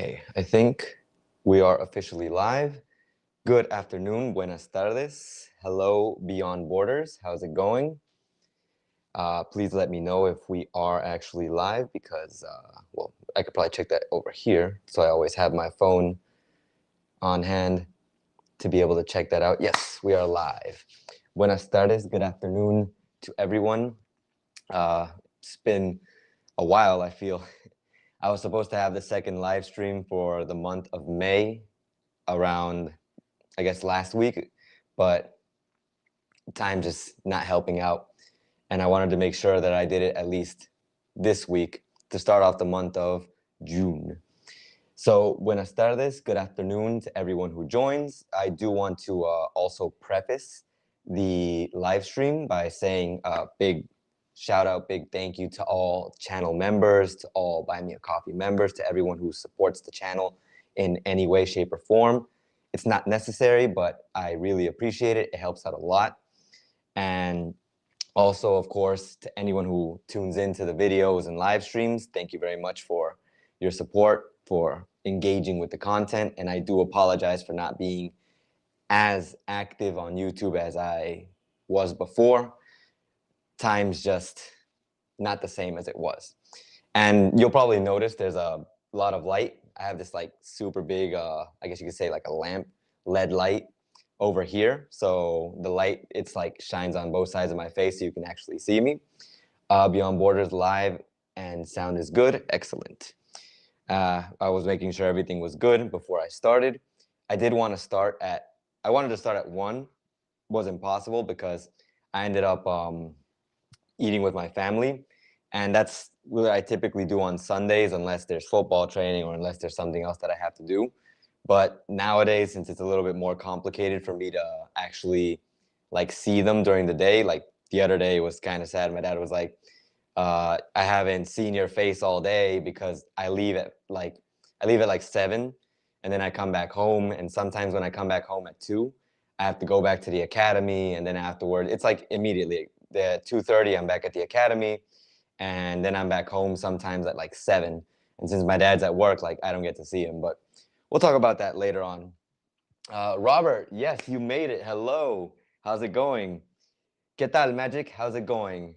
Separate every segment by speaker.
Speaker 1: Okay, I think we are officially live. Good afternoon, buenas tardes. Hello, Beyond Borders. How's it going? Please let me know if we are actually live because, well, I could probably check that over here. So I always have my phone on hand to be able to check that out. Yes, we are live. Buenas tardes. Good afternoon to everyone. It's been a while, I feel. I was supposed to have the second live stream for the month of May around, I guess, last week, but time just not helping out. And I wanted to make sure that I did it at least this week to start off the month of June. So, buenas tardes, good afternoon to everyone who joins. I do want to also preface the live stream by saying big shout out, big thank you to all channel members, to all Buy Me a Coffee members, to everyone who supports the channel in any way, shape, or form. It's not necessary, but I really appreciate it. It helps out a lot. And also, of course, to anyone who tunes into the videos and live streams, thank you very much for your support, for engaging with the content. And I do apologize for not being as active on YouTube as I was before. Time's just not the same as it was. And you'll probably notice there's a lot of light. I have this like super big, I guess you could say like a lamp, LED light over here. So the light, it's like shines on both sides of my face so you can actually see me. Beyond Borders live and sound is good. Excellent. I was making sure everything was good before I started. I wanted to start at 1. Wasn't possible because I ended up eating with my family. And that's what I typically do on Sundays unless there's football training or unless there's something else that I have to do. But nowadays, since it's a little bit more complicated for me to actually like see them during the day, like the other day was kind of sad. My dad was like, I haven't seen your face all day because I leave at like 7 and then I come back home. And sometimes when I come back home at 2, I have to go back to the academy. And then afterward, it's like immediately at 2:30, I'm back at the academy. And then I'm back home sometimes at like 7. And since my dad's at work, like I don't get to see him, but we'll talk about that later on. Robert, yes, you made it. Hello. How's it going? ¿Qué tal, Magic? How's it going?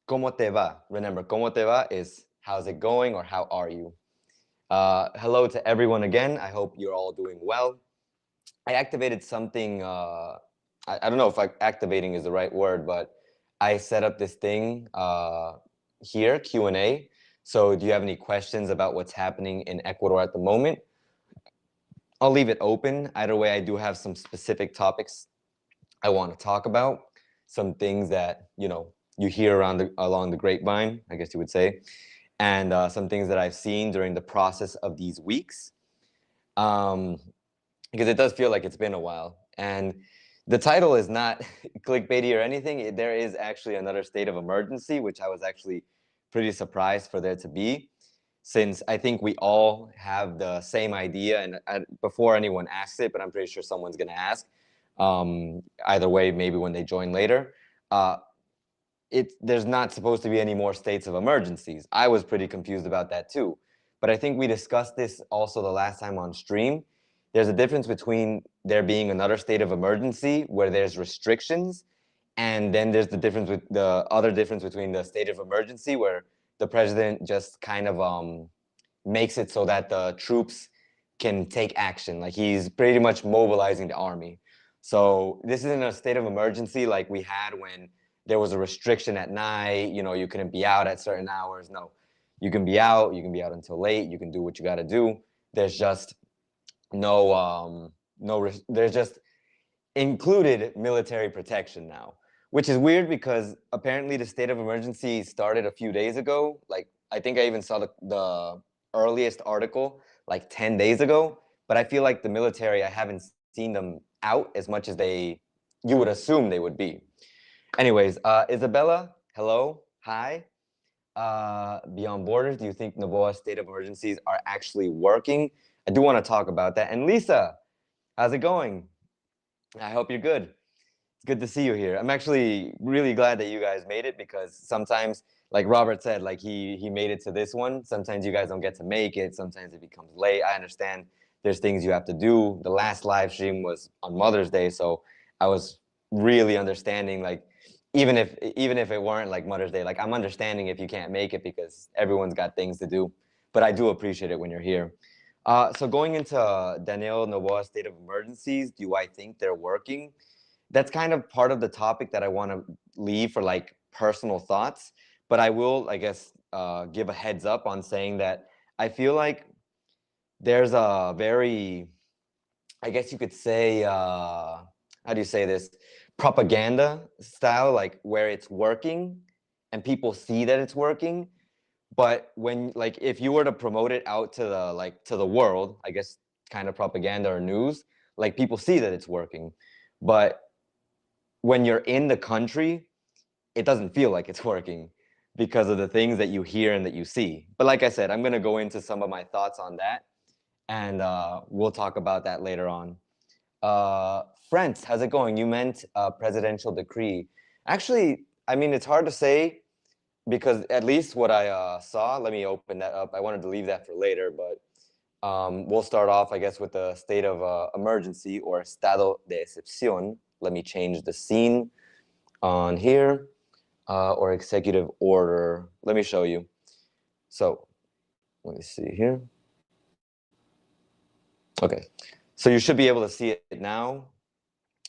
Speaker 1: ¿Cómo te va? Remember, ¿cómo te va is how's it going or how are you? Hello to everyone again. I hope you're all doing well. I activated something, I don't know if activating is the right word, but I set up this thing here, Q&A. So do you have any questions about what's happening in Ecuador at the moment? I'll leave it open. Either way, I do have some specific topics I want to talk about, some things that, you hear along the grapevine, I guess you would say, and some things that I've seen during the process of these weeks. Because it does feel like it's been a while. And the title is not clickbaity or anything. There is actually another state of emergency, which I was actually pretty surprised for there to be, since I think we all have the same idea. And before anyone asks it, but I'm pretty sure someone's going to ask, either way, maybe when they join later, there's not supposed to be any more states of emergencies. I was pretty confused about that too. But I think we discussed this also the last time on stream. There's a difference between there being another state of emergency where there's restrictions, and then there's the other difference between the state of emergency where the president just kind of makes it so that the troops can take action. Like he's pretty much mobilizing the army. So this isn't a state of emergency like we had when there was a restriction at night, you couldn't be out at certain hours. No, you can be out until late, you can do what you got to do. There's just there's just included military protection now, which is weird because apparently the state of emergency started a few days ago. Like I think I even saw the earliest article like 10 days ago, but I feel like the military, I haven't seen them out as much as you would assume they would be. Anyways, Isabella, hello, hi. Beyond Borders, do you think Novoa's state of emergencies are actually working? I do want to talk about that. And Lisa, how's it going? I hope you're good. It's good to see you here. I'm actually really glad that you guys made it because sometimes like Robert said, like he made it to this one. Sometimes you guys don't get to make it. Sometimes it becomes late. I understand there's things you have to do. The last live stream was on Mother's Day, so I was really understanding, like even if it weren't like Mother's Day, like I'm understanding if you can't make it because everyone's got things to do. But I do appreciate it when you're here. So going into Daniel Noboa's state of emergencies, do I think they're working? That's kind of part of the topic that I want to leave for like personal thoughts. But I will, I guess, give a heads up on saying that I feel like there's a very, I guess you could say, how do you say this? Propaganda style, like where it's working and people see that it's working. But when, like, if you were to promote it out to the, like, to the world, I guess kind of propaganda or news, like people see that it's working. But when you're in the country, it doesn't feel like it's working because of the things that you hear and that you see. But like I said, I'm going to go into some of my thoughts on that, and we'll talk about that later on. Frantz, how's it going? You meant presidential decree. Actually, I mean, it's hard to say because at least what I saw, let me open that up. I wanted to leave that for later, but we'll start off, I guess, with the state of emergency or estado de excepción. Let me change the scene on here, or executive order. Let me show you. So let me see here. Okay, so you should be able to see it now.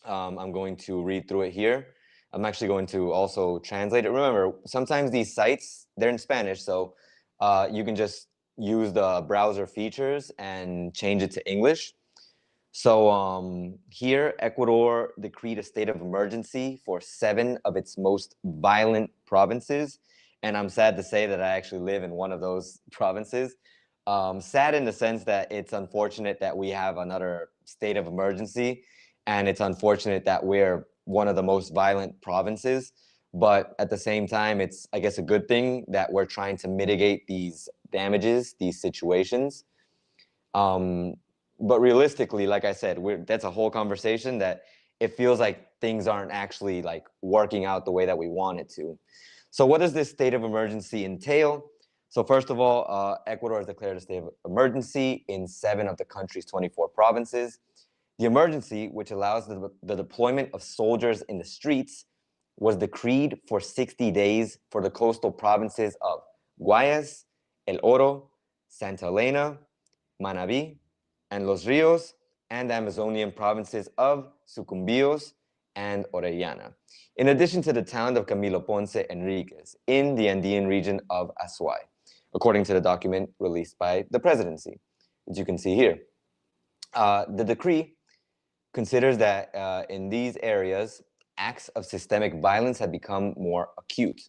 Speaker 1: I'm going to read through it here. I'm actually going to also translate it. Remember, sometimes these sites, they're in Spanish, so you can just use the browser features and change it to English. So here, Ecuador decreed a state of emergency for 7 of its most violent provinces. And I'm sad to say that I actually live in one of those provinces. Sad in the sense that it's unfortunate that we have another state of emergency, and it's unfortunate that we're one of the most violent provinces. But at the same time, it's, I guess, a good thing that we're trying to mitigate these damages, these situations. But realistically, like I said, that's a whole conversation that it feels like things aren't actually like working out the way that we want it to. So what does this state of emergency entail? So first of all, Ecuador has declared a state of emergency in 7 of the country's 24 provinces. The emergency, which allows the deployment of soldiers in the streets, was decreed for 60 days for the coastal provinces of Guayas, El Oro, Santa Elena, Manabí, and Los Rios, and the Amazonian provinces of Sucumbíos and Orellana, in addition to the town of Camilo Ponce Enriquez in the Andean region of Azuay, according to the document released by the presidency, as you can see here. The decree considers that in these areas, acts of systemic violence have become more acute,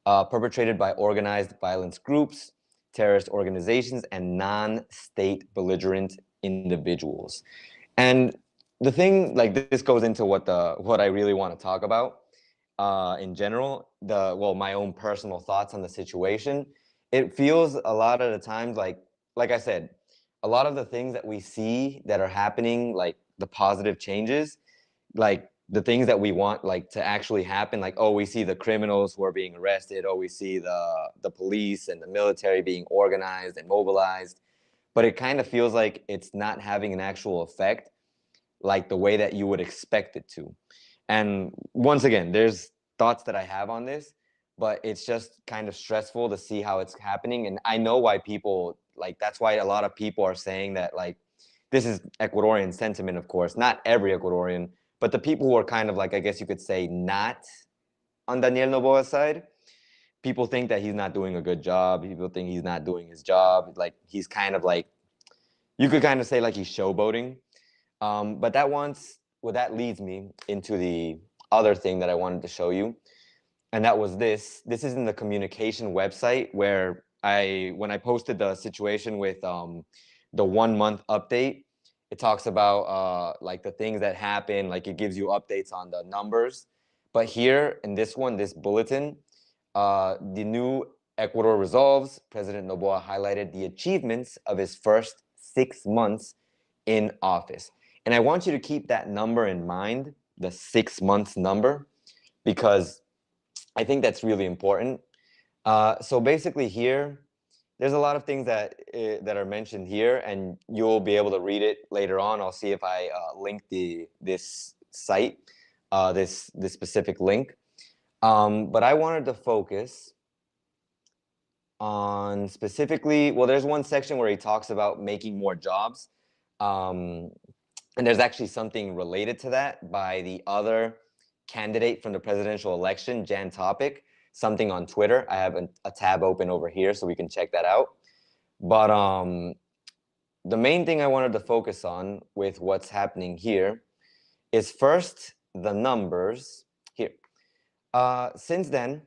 Speaker 1: perpetrated by organized violence groups, terrorist organizations, and non-state belligerent individuals. And the thing, like, this goes into what I really want to talk about in general, my own personal thoughts on the situation. It feels a lot of the times like I said, a lot of the things that we see that are happening, like the positive changes, like the things that we want like to actually happen, like, oh, we see the criminals who are being arrested, oh, we see the police and the military being organized and mobilized, but it kind of feels like it's not having an actual effect like the way that you would expect it to. And once again, there's thoughts that I have on this, but it's just kind of stressful to see how it's happening. And I know why people, like, that's why a lot of people are saying that, like, this is Ecuadorian sentiment, of course, not every Ecuadorian, but the people who are kind of like, I guess you could say, not on Daniel Noboa's side. People think that he's not doing a good job. People think he's not doing his job. Like, he's kind of like, you could kind of say like he's showboating. But that leads me into the other thing that I wanted to show you. And that was this. This is in the communication website where when I posted the situation with the 1 month update, it talks about like the things that happen, like it gives you updates on the numbers. But here in this one, this bulletin, the new Ecuador resolves, President Noboa highlighted the achievements of his first 6 months in office. And I want you to keep that number in mind, the 6 months number, because I think that's really important. So basically here, there's a lot of things that are mentioned here, and you'll be able to read it later on. I'll see if I link this site, this specific link. But I wanted to focus on specifically, well, there's one section where he talks about making more jobs. And there's actually something related to that by the other candidate from the presidential election, Jan Topic, something on Twitter. I have a tab open over here so we can check that out. But the main thing I wanted to focus on with what's happening here is first the numbers here. Since then,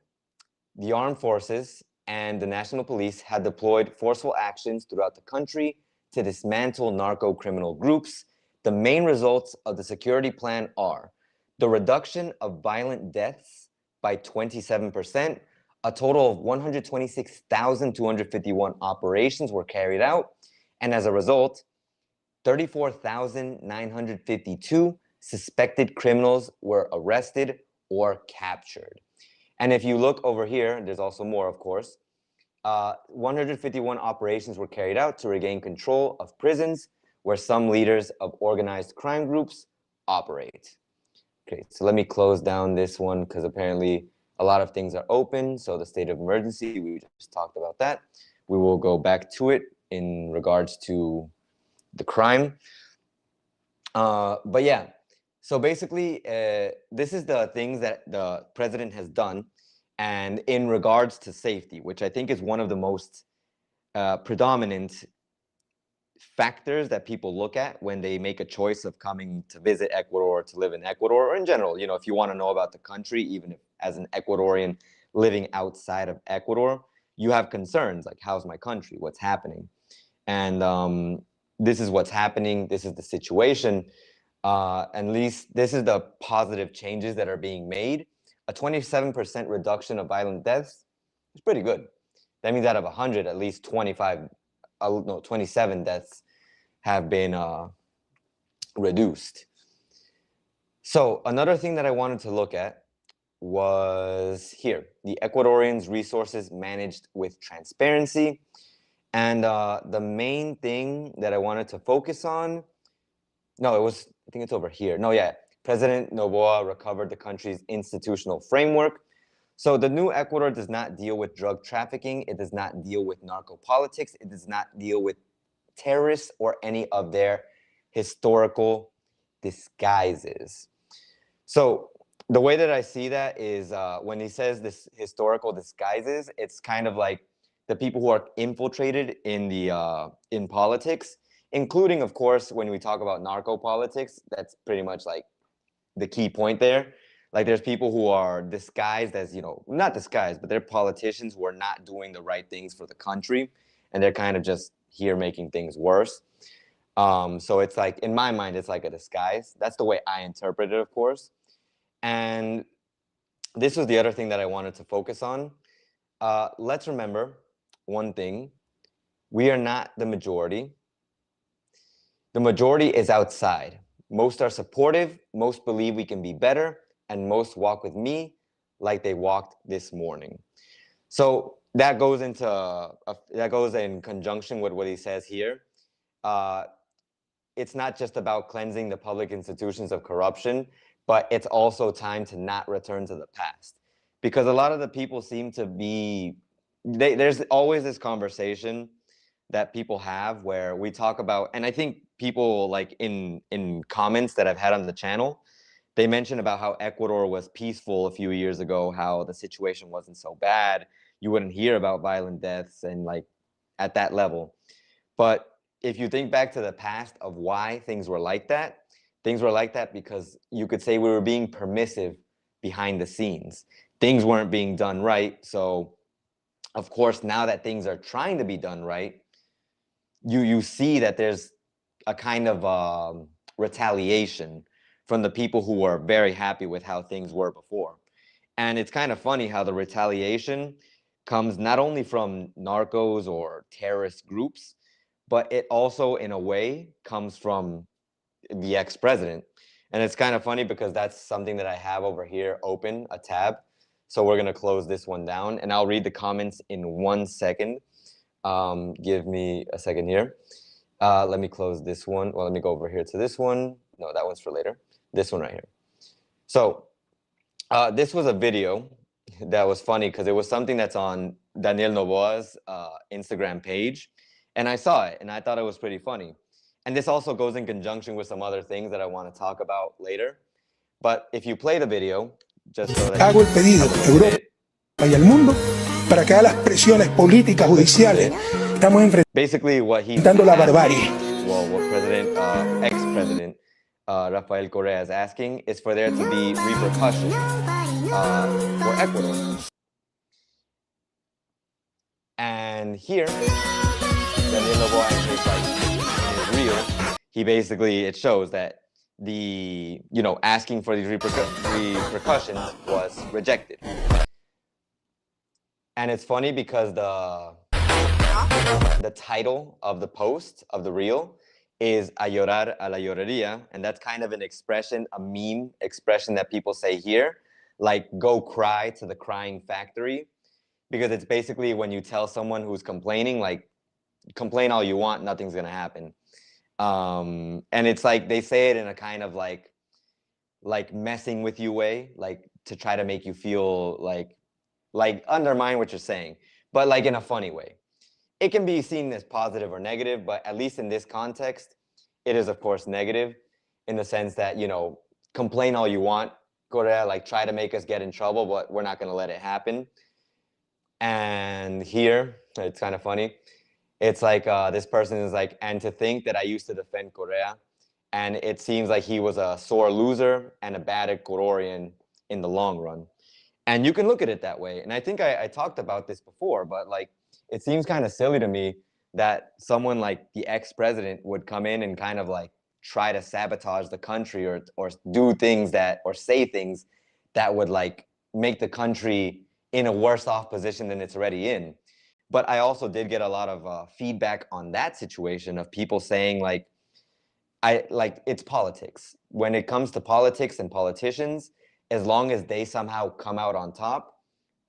Speaker 1: the armed forces and the national police had deployed forceful actions throughout the country to dismantle narco-criminal groups. The main results of the security plan are the reduction of violent deaths by 27%, a total of 126,251 operations were carried out, and as a result, 34,952 suspected criminals were arrested or captured. And if you look over here, there's also more, of course. 151 operations were carried out to regain control of prisons where some leaders of organized crime groups operate. Okay, so let me close down this one because apparently a lot of things are open. So the state of emergency, we just talked about that. We will go back to it in regards to the crime. But yeah, so basically, this is the things that the president has done, and in regards to safety, which I think is one of the most predominant factors that people look at when they make a choice of coming to visit Ecuador, to live in Ecuador, or in general, you know, if you want to know about the country, even if as an Ecuadorian living outside of Ecuador, you have concerns like, how's my country? What's happening? And this is what's happening. This is the situation. At least this is the positive changes that are being made. A 27% reduction of violent deaths is pretty good. That means out of 100, at least 27 deaths have been reduced. So another thing that I wanted to look at was here, the Ecuadorians' resources managed with transparency. And the main thing that I wanted to focus on, no, it was, I think it's over here. No, yeah, President Noboa recovered the country's institutional framework. So the new Ecuador does not deal with drug trafficking. It does not deal with narco politics. It does not deal with terrorists or any of their historical disguises. So the way that I see that is when he says this historical disguises, it's kind of like the people who are infiltrated in politics, including, of course, when we talk about narco politics, that's pretty much like the key point there. Like there's people who are disguised as, you know, not disguised, but they're politicians who are not doing the right things for the country, and they're kind of just here making things worse. So it's like, in my mind, it's like a disguise. That's the way I interpret it, of course. And this was the other thing that I wanted to focus on. Let's remember one thing. We are not the majority. The majority is outside. Most are supportive, most believe we can be better, and most walk with me like they walked this morning. So that goes into that goes in conjunction with what he says here. It's not just about cleansing the public institutions of corruption, but it's also time to not return to the past. Because a lot of the people seem to be, there's always this conversation that people have where we talk about, and I think people like in comments that I've had on the channel, they mention about how Ecuador was peaceful a few years ago, how the situation wasn't so bad. You wouldn't hear about violent deaths and like at that level. But if you think back to the past of why things were like that because you could say we were being permissive behind the scenes. Things weren't being done right. So of course, now that things are trying to be done right, you see that there's a kind of retaliation from the people who were very happy with how things were before. And it's kind of funny how the retaliation comes not only from narcos or terrorist groups, but it also, in a way, comes from the ex-president. And it's kind of funny because that's something that I have over here open, a tab. So we're going to close this one down, and I'll read the comments in 1 second. Give me a second here. Let me close this one. Well, let me go over here to this one. No, that one's for later. This one right here. So this was a video that was funny because it was something that's on Daniel Noboa's Instagram page. And I saw it, and I thought it was pretty funny. And this also goes in conjunction with some other things that I want to talk about later. But if you play the video, just so that
Speaker 2: hago el pedido a Europa y al mundo para que haga las presiones políticas judiciales. Estamos enfrentando la barbarie.
Speaker 1: Well, what ex-president Rafael Correa is asking is for there to be repercussions for Ecuador. And here, Daniel Noboa is real. He basically, it shows that the, asking for these repercussions was rejected. And it's funny because the title of the post, of the reel, is a llorar a la llorería. And that's kind of an expression, a meme expression that people say here, like go cry to the crying factory. Because it's basically when you tell someone who's complaining, like, complain all you want, nothing's going to happen. And it's like they say it in a kind of like messing with you way, like to try to make you feel like undermine what you're saying, but like in a funny way. It can be seen as positive or negative, but at least in this context, it is of course negative in the sense that, complain all you want, Korea, like try to make us get in trouble, but we're not going to let it happen. And here, it's kind of funny. It's like this person is like, and to think that I used to defend Correa, and it seems like he was a sore loser and a bad Ecuadorian in the long run. And you can look at it that way. And I think I talked about this before, but like, it seems kind of silly to me that someone like the ex-president would come in and kind of like try to sabotage the country or do things or say things that would like make the country in a worse off position than it's already in. But I also did get a lot of feedback on that situation of people saying like, it's politics. When it comes to politics and politicians, as long as they somehow come out on top,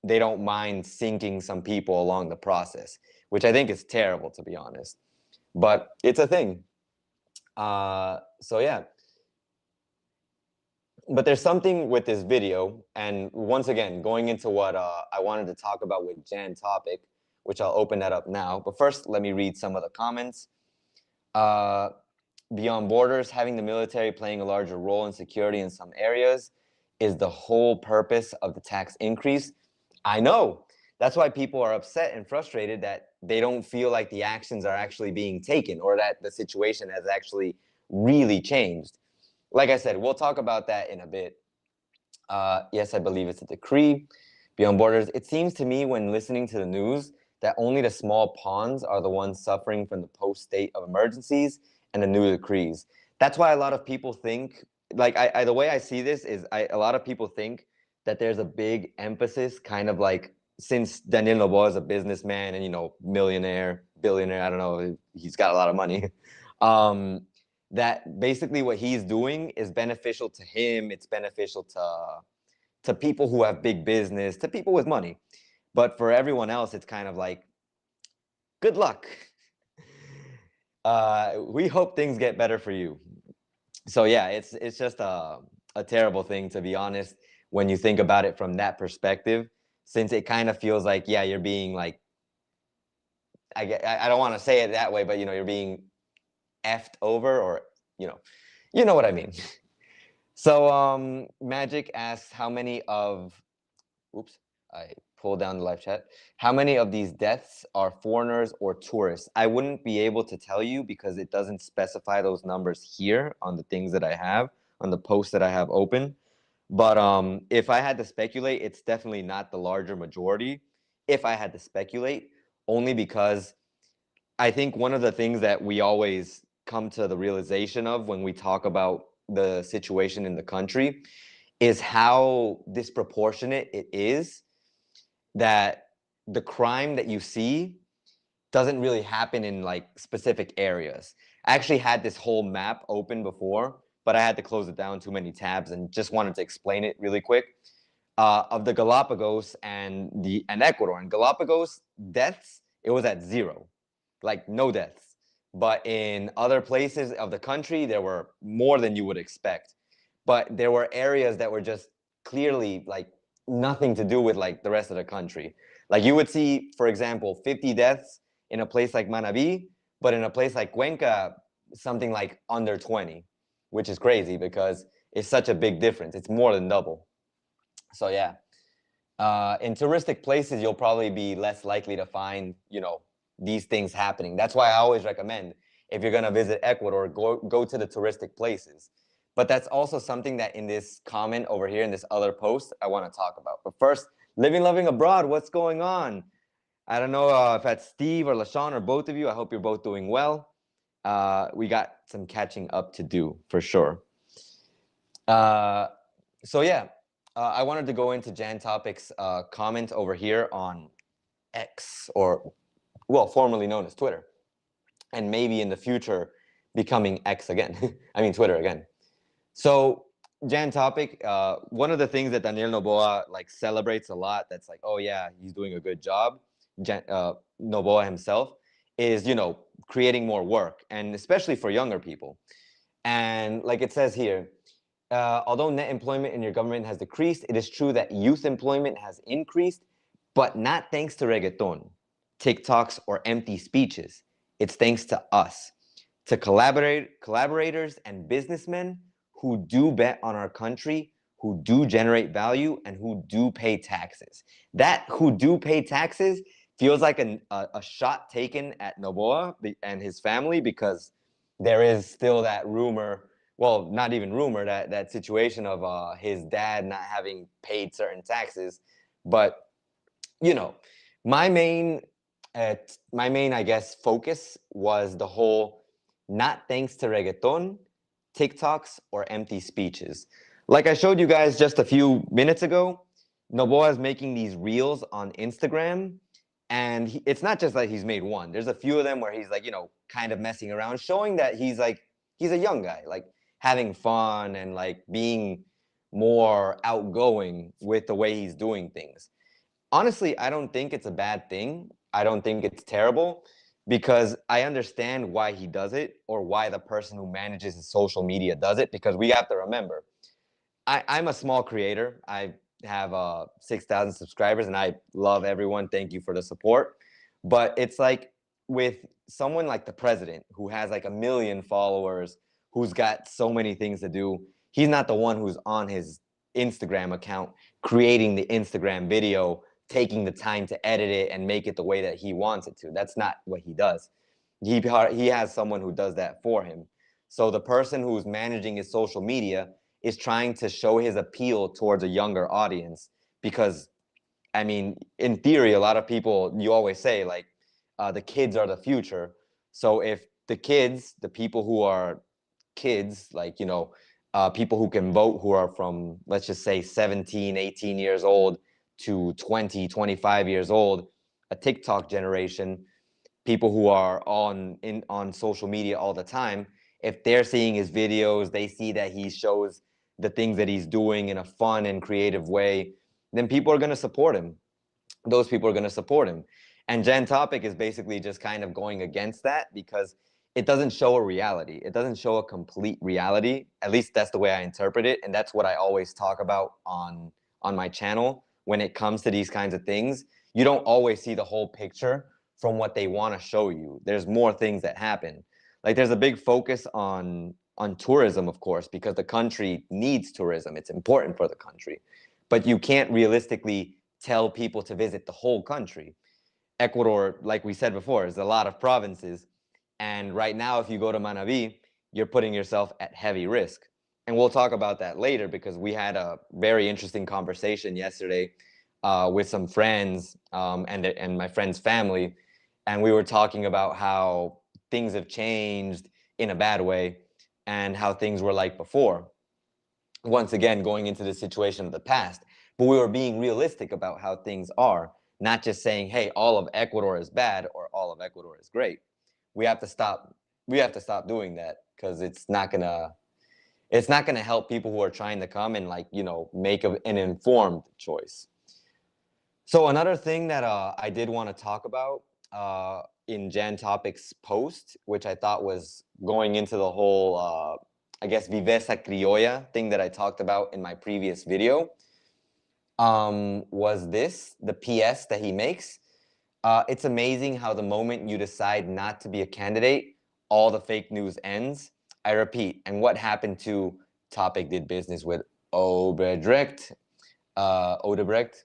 Speaker 1: they don't mind sinking some people along the process, which I think is terrible, to be honest. But it's a thing. So yeah. But there's something with this video, and once again, going into what I wanted to talk about with Jan topic, which I'll open that up now. But first, let me read some of the comments. Beyond borders, having the military playing a larger role in security in some areas is the whole purpose of the tax increase. I know. That's why people are upset and frustrated that they don't feel like the actions are actually being taken or that the situation has actually really changed. Like I said, we'll talk about that in a bit. Yes, I believe it's a decree. Beyond borders, it seems to me when listening to the news that only the small pawns are the ones suffering from the post-state of emergencies and the new decrees. That's why a lot of people think, like the way I see this is a lot of people think that there's a big emphasis kind of like, since Daniel Noboa is a businessman and, millionaire, billionaire, I don't know, he's got a lot of money, that basically what he's doing is beneficial to him. It's beneficial to people who have big business, to people with money. But for everyone else, it's kind of like, good luck. We hope things get better for you. So yeah, it's just a terrible thing, to be honest, when you think about it from that perspective, since it kind of feels like, yeah, you're being like, I don't want to say it that way, but you're being effed over, or you know what I mean. So Magic asks how many of, oops, I pulled down the live chat. How many of these deaths are foreigners or tourists? I wouldn't be able to tell you because it doesn't specify those numbers here on the things that I have, on the posts that I have open. But if I had to speculate, it's definitely not the larger majority. If I had to speculate, only because I think one of the things that we always come to the realization of when we talk about the situation in the country is how disproportionate it is, that the crime that you see doesn't really happen in like specific areas. I actually had this whole map open before, but I had to close it down, too many tabs, and just wanted to explain it really quick. of the Galapagos and Ecuador. In Galapagos, deaths, it was at 0, like no deaths. But in other places of the country, there were more than you would expect. But there were areas that were just clearly like nothing to do with like the rest of the country. Like you would see, for example, 50 deaths in a place like Manabí, but in a place like Cuenca, something like under 20, which is crazy because it's such a big difference. It's more than double. So yeah, in touristic places, you'll probably be less likely to find, these things happening. That's why I always recommend, if you're gonna visit Ecuador, go to the touristic places. But that's also something that in this comment over here, in this other post, I want to talk about. But first, living, loving abroad, what's going on? I don't know if that's Steve or LaShawn or both of you. I hope you're both doing well. We got some catching up to do for sure. So yeah, I wanted to go into Jan Topic's comment over here on X, or well, formerly known as Twitter, and maybe in the future becoming X again. I mean Twitter again. So Jan Topic, one of the things that Daniel Noboa like celebrates a lot, that's like, oh yeah, he's doing a good job. Noboa himself is, creating more work, and especially for younger people. And like it says here, although net employment in your government has decreased, it is true that youth employment has increased, but not thanks to reggaeton, TikToks, or empty speeches. It's thanks to us, to collaborators and businessmen who do bet on our country, who do generate value, and who do pay taxes. That who do pay taxes feels like a shot taken at Noboa and his family, because there is still that rumor, well, not even rumor, that situation of his dad not having paid certain taxes. But my main, I guess, focus was the whole not thanks to reggaeton, TikToks, or empty speeches. Like I showed you guys just a few minutes ago, Noboa is making these reels on Instagram, and it's not just like he's made one. There's a few of them where he's like, kind of messing around, showing that he's a young guy, like having fun and like being more outgoing with the way he's doing things. Honestly, I don't think it's a bad thing. I don't think it's terrible, because I understand why he does it, or why the person who manages his social media does it, because we have to remember, I'm a small creator. I have 6,000 subscribers, and I love everyone. Thank you for the support. But it's like with someone like the president, who has like 1 million followers, who's got so many things to do. He's not the one who's on his Instagram account creating the Instagram video, taking the time to edit it and make it the way that he wants it to. That's not what he does. He has someone who does that for him. So the person who's managing his social media is trying to show his appeal towards a younger audience, because, I mean, in theory, a lot of people, you always say like, the kids are the future. So if the kids, the people who are kids, like, people who can vote, who are from, let's just say 17, 18 years old to 20, 25 years old, a TikTok generation, people who are on social media all the time, if they're seeing his videos, they see that he shows the things that he's doing in a fun and creative way, then people are going to support him. Those people are going to support him. And Jan Topic is basically just kind of going against that, because it doesn't show a reality. It doesn't show a complete reality. At least that's the way I interpret it. And that's what I always talk about on my channel. When it comes to these kinds of things, you don't always see the whole picture from what they want to show you. There's more things that happen. Like there's a big focus on tourism, of course, because the country needs tourism. It's important for the country. But you can't realistically tell people to visit the whole country. Ecuador, like we said before, is a lot of provinces. And right now, if you go to Manabí, you're putting yourself at heavy risk. And we'll talk about that later, because we had a very interesting conversation yesterday with some friends and my friend's family. And we were talking about how things have changed in a bad way, and how things were like before. Once again, going into the situation of the past. But we were being realistic about how things are, not just saying, hey, all of Ecuador is bad or all of Ecuador is great. We have to stop doing that, because it's not gonna It's not going to help people who are trying to come and like, you know, make an informed choice. So another thing that I did want to talk about in Jan Topic's post, which I thought was going into the whole, I guess, viveza criolla thing that I talked about in my previous video, was this, the PS that he makes. It's amazing how the moment you decide not to be a candidate, all the fake news ends. I repeat, and what happened to Topic did business with Odebrecht, Topic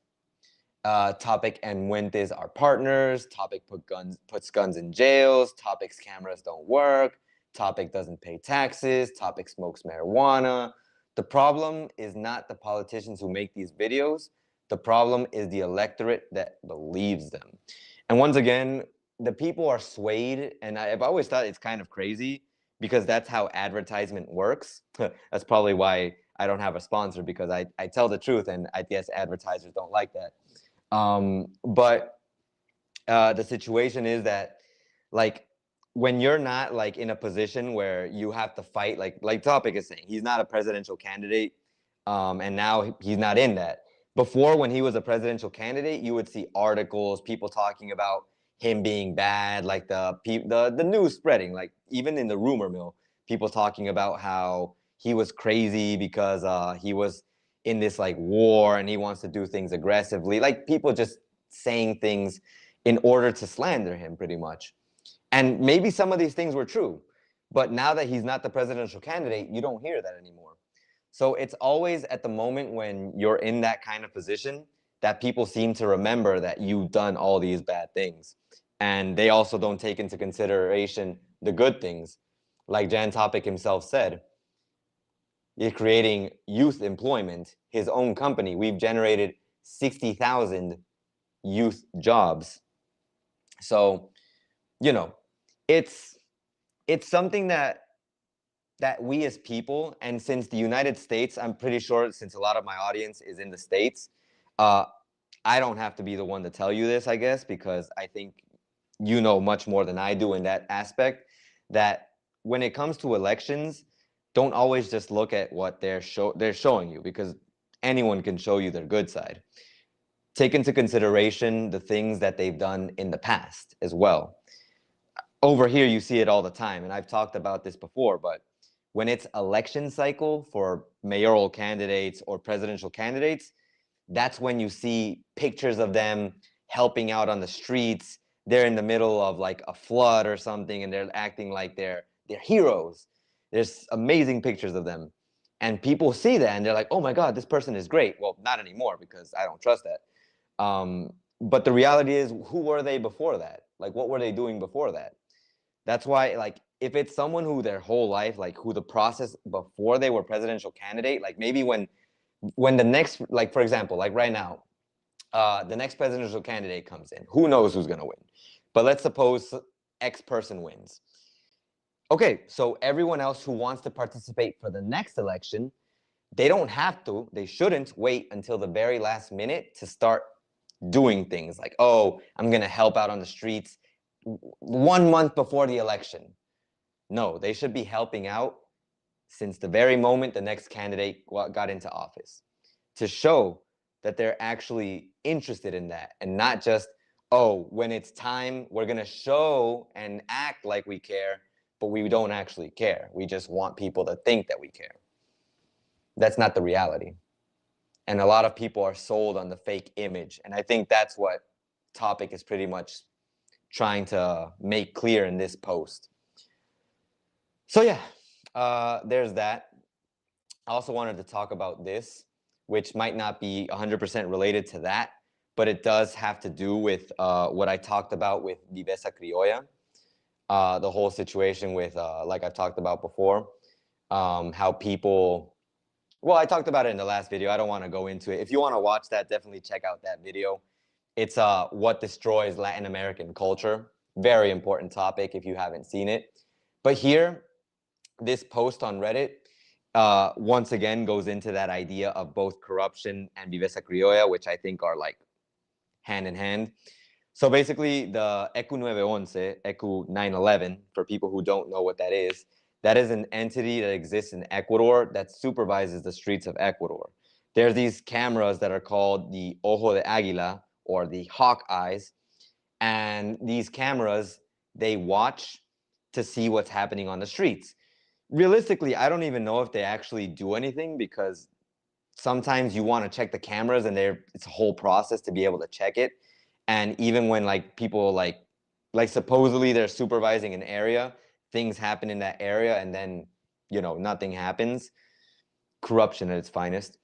Speaker 1: and Fuentes are partners. Topic puts guns in jails. Topic's cameras don't work. Topic doesn't pay taxes. Topic smokes marijuana. The problem is not the politicians who make these videos. The problem is the electorate that believes them. And once again, the people are swayed. And I've always thought it's kind of crazy because that's how advertisement works. That's probably why I don't have a sponsor, because I tell the truth, and I guess advertisers don't like that. But the situation is that, like, when you're not like in a position where you have to fight, like Topic is saying, he's not a presidential candidate, and now he's not in that. Before, when he was a presidential candidate, you would see articles, people talking about him being bad, like the news spreading, like even in the rumor mill, people talking about how he was crazy because he was in this like war and he wants to do things aggressively, like people just saying things in order to slander him pretty much. And maybe some of these things were true, but now that he's not the presidential candidate, you don't hear that anymore. So it's always at the moment when you're in that kind of position that people seem to remember that you've done all these bad things. And they also don't take into consideration the good things. Like Jan Topic himself said, you're creating youth employment, his own company. We've generated 60,000 youth jobs. So, you know, it's something that we as people, and since the United States, I'm pretty sure since a lot of my audience is in the States, I don't have to be the one to tell you this, I guess, because I think you know much more than I do in that aspect, that when it comes to elections, don't always just look at what they're showing you, because anyone can show you their good side. Take into consideration the things that they've done in the past as well. Over here, you see it all the time, and I've talked about this before, but when it's election cycle for mayoral candidates or presidential candidates, that's when you see pictures of them helping out on the streets. They're in the middle of like a flood or something, and they're acting like they're heroes. There's amazing pictures of them. And people see that and they're like, oh my God, this person is great. Well, not anymore, because I don't trust that. But the reality is, who were they before that? Like, what were they doing before that? That's why, like, if it's someone who their whole life, like who the process before they were presidential candidate, like maybe when the next, like, for example, like right now, the next presidential candidate comes in, who knows who's going to win? But let's suppose X person wins. Okay, so everyone else who wants to participate for the next election, they don't have to, they shouldn't wait until the very last minute to start doing things like, oh, I'm going to help out on the streets 1 month before the election. No, they should be helping out since the very moment the next candidate got into office, to show that they're actually interested in that, and not just, oh, when it's time, we're going to show and act like we care, but we don't actually care. We just want people to think that we care. That's not the reality. And a lot of people are sold on the fake image. And I think that's what Topic is pretty much trying to make clear in this post. So yeah, there's that. I also wanted to talk about this, which might not be 100% related to that, but it does have to do with what I talked about with Viveza Criolla, the whole situation with, like I've talked about before, how people, well, I talked about it in the last video. I don't want to go into it. If you want to watch that, definitely check out that video. It's what destroys Latin American culture. Very important topic if you haven't seen it. But here, this post on Reddit, once again goes into that idea of both corruption and viveza criolla, which I think are like hand in hand. So basically, the ECU 911, ECU 911, for people who don't know what that is, That is an entity that exists in Ecuador that supervises the streets of Ecuador. There's these cameras that are called the Ojo de Águila, or the hawk eyes. And these cameras, they watch to see what's happening on the streets. Realistically, I don't even know if they actually do anything, because sometimes you want to check the cameras and it's a whole process to be able to check it. And even when like people like supposedly they're supervising an area, things happen in that area, and then nothing happens. Corruption at its finest.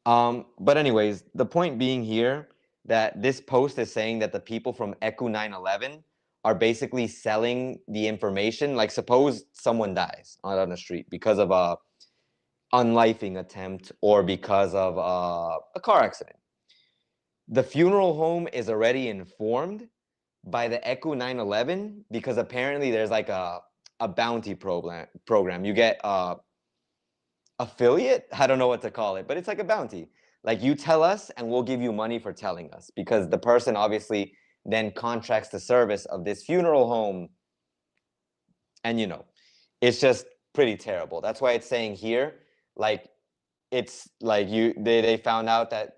Speaker 1: But anyways, the point being here that this post is saying that the people from Ecu 911 are basically selling the information. Like, suppose someone dies on the street because of a unlifing attempt or because of a car accident. The funeral home is already informed by the Ecu 911, because apparently there's like a bounty program. You get affiliate, I don't know what to call it, but it's like a bounty. Like, you tell us and we'll give you money for telling us, because the person obviously then contracts the service of this funeral home. And it's just pretty terrible. That's why it's saying here, like, it's like they found out that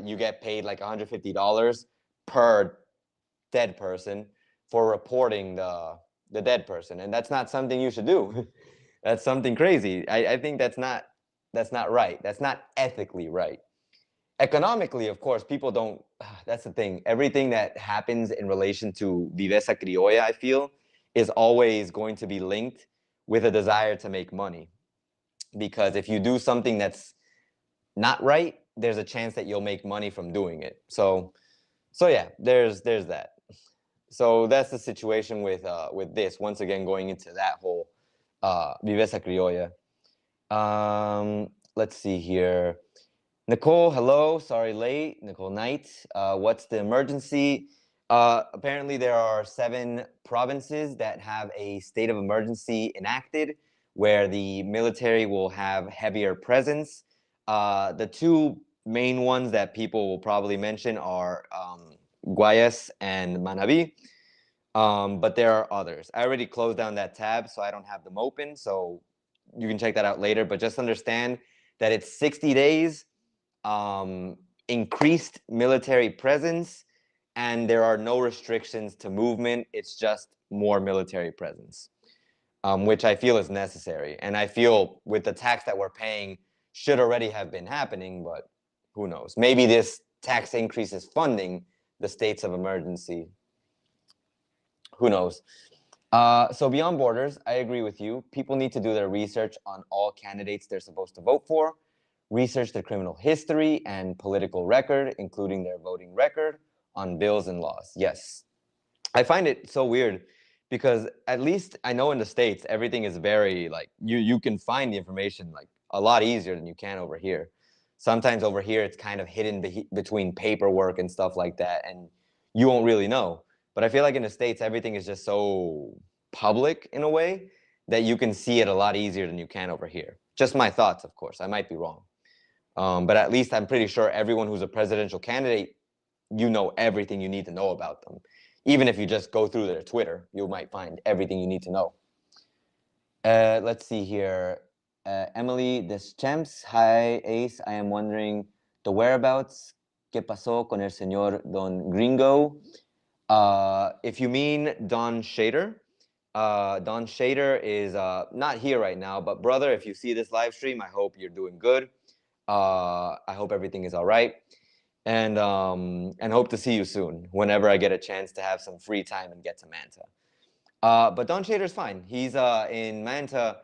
Speaker 1: you get paid like $150 per dead person for reporting the dead person, and that's not something you should do. That's something crazy. I think that's not right. That's not ethically right. Economically, of course, people don't. That's the thing. Everything that happens in relation to viveza criolla, I feel, is always going to be linked with a desire to make money. Because if you do something that's not right, there's a chance that you'll make money from doing it. So yeah, there's that. So that's the situation with this. Once again, going into that whole viveza criolla. Let's see here. Nicole, hello. Sorry, late. Nicole Knight. What's the emergency? Apparently, there are 7 provinces that have a state of emergency enacted, where the military will have heavier presence. The 2 main ones that people will probably mention are Guayas and Manabí. But there are others. I already closed down that tab, so I don't have them open. So you can check that out later. But just understand that it's 60 days, increased military presence, and there are no restrictions to movement. It's just more military presence, which I feel is necessary. And I feel with the tax that we're paying should already have been happening, but who knows? Maybe this tax increase is funding the states of emergency. Who knows? So beyond borders, I agree with you. People need to do their research on all candidates they're supposed to vote for, research their criminal history and political record, including their voting record on bills and laws. Yes. I find it so weird because at least I know in the States, everything is very like, you can find the information like a lot easier than you can over here. Sometimes over here, it's kind of hidden between paperwork and stuff like that, and you won't really know. But I feel like in the States, everything is just so public in a way that you can see it a lot easier than you can over here. Just my thoughts, of course. I might be wrong. But at least I'm pretty sure everyone who's a presidential candidate, you know everything you need to know about them. Even if you just go through their Twitter, you might find everything you need to know. Let's see here. Emily Deschamps. Hi, Ace. I am wondering the whereabouts. ¿Qué pasó con el señor Don Gringo? If you mean Don Shader, Don Shader is not here right now, but brother, if you see this live stream, I hope you're doing good. I hope everything is all right, and hope to see you soon whenever I get a chance to have some free time and get to Manta. But Don Shader's fine. He's in Manta.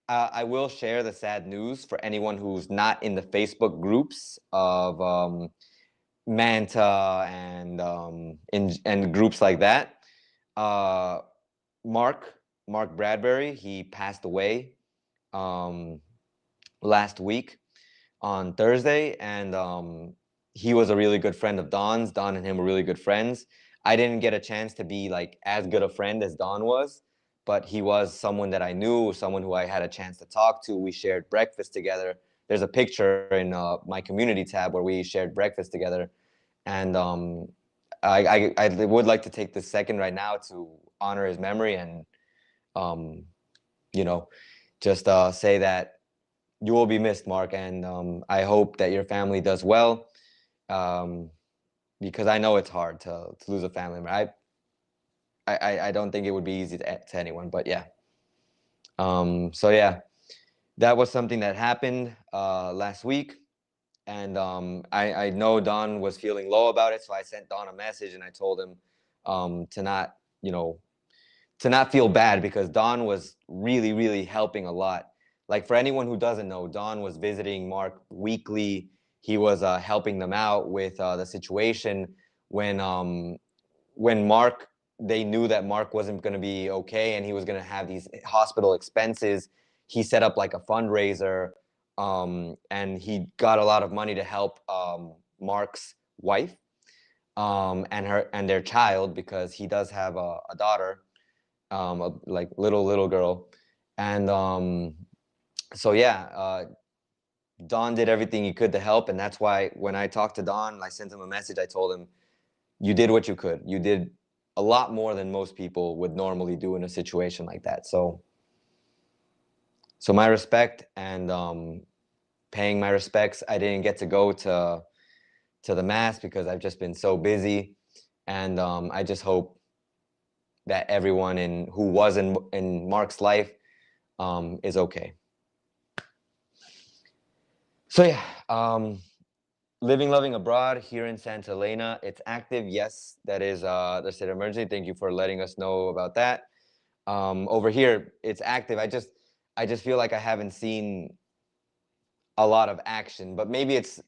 Speaker 1: I will share the sad news for anyone who's not in the Facebook groups of Manta and groups like that. Mark Bradbury, he passed away last week on Thursday, and he was a really good friend of Don's. Don and him were really good friends. I didn't get a chance to be like as good a friend as Don was, but he was someone that I knew, someone who I had a chance to talk to. We shared breakfast together. There's a picture in my community tab where we shared breakfast together. And I would like to take this second right now to honor his memory and, just say that you will be missed, Mark, and I hope that your family does well, because I know it's hard to lose a family member. I don't think it would be easy to anyone, but yeah. So yeah, that was something that happened last week, and I know Don was feeling low about it, so I sent Don a message and I told him to not, to not feel bad, because Don was really, really helping a lot. Like, for anyone who doesn't know, Don was visiting Mark weekly. He was helping them out with the situation when Mark, they knew that Mark wasn't going to be okay and he was going to have these hospital expenses. He set up like a fundraiser, and he got a lot of money to help Mark's wife and their child, because he does have a daughter, like little girl. And so yeah, Don did everything he could to help, and that's why when I talked to Don, I sent him a message. I told him, you did what you could. You did a lot more than most people would normally do in a situation like that. So my respect, and paying my respects. I didn't get to go to the mass because I've just been so busy, and I just hope that everyone who was in Mark's life is okay. So yeah, living, loving abroad here in Santa Elena. It's active. Yes, that is the state of emergency. Thank you for letting us know about that. Over here, it's active. I just feel like I haven't seen a lot of action, but maybe it's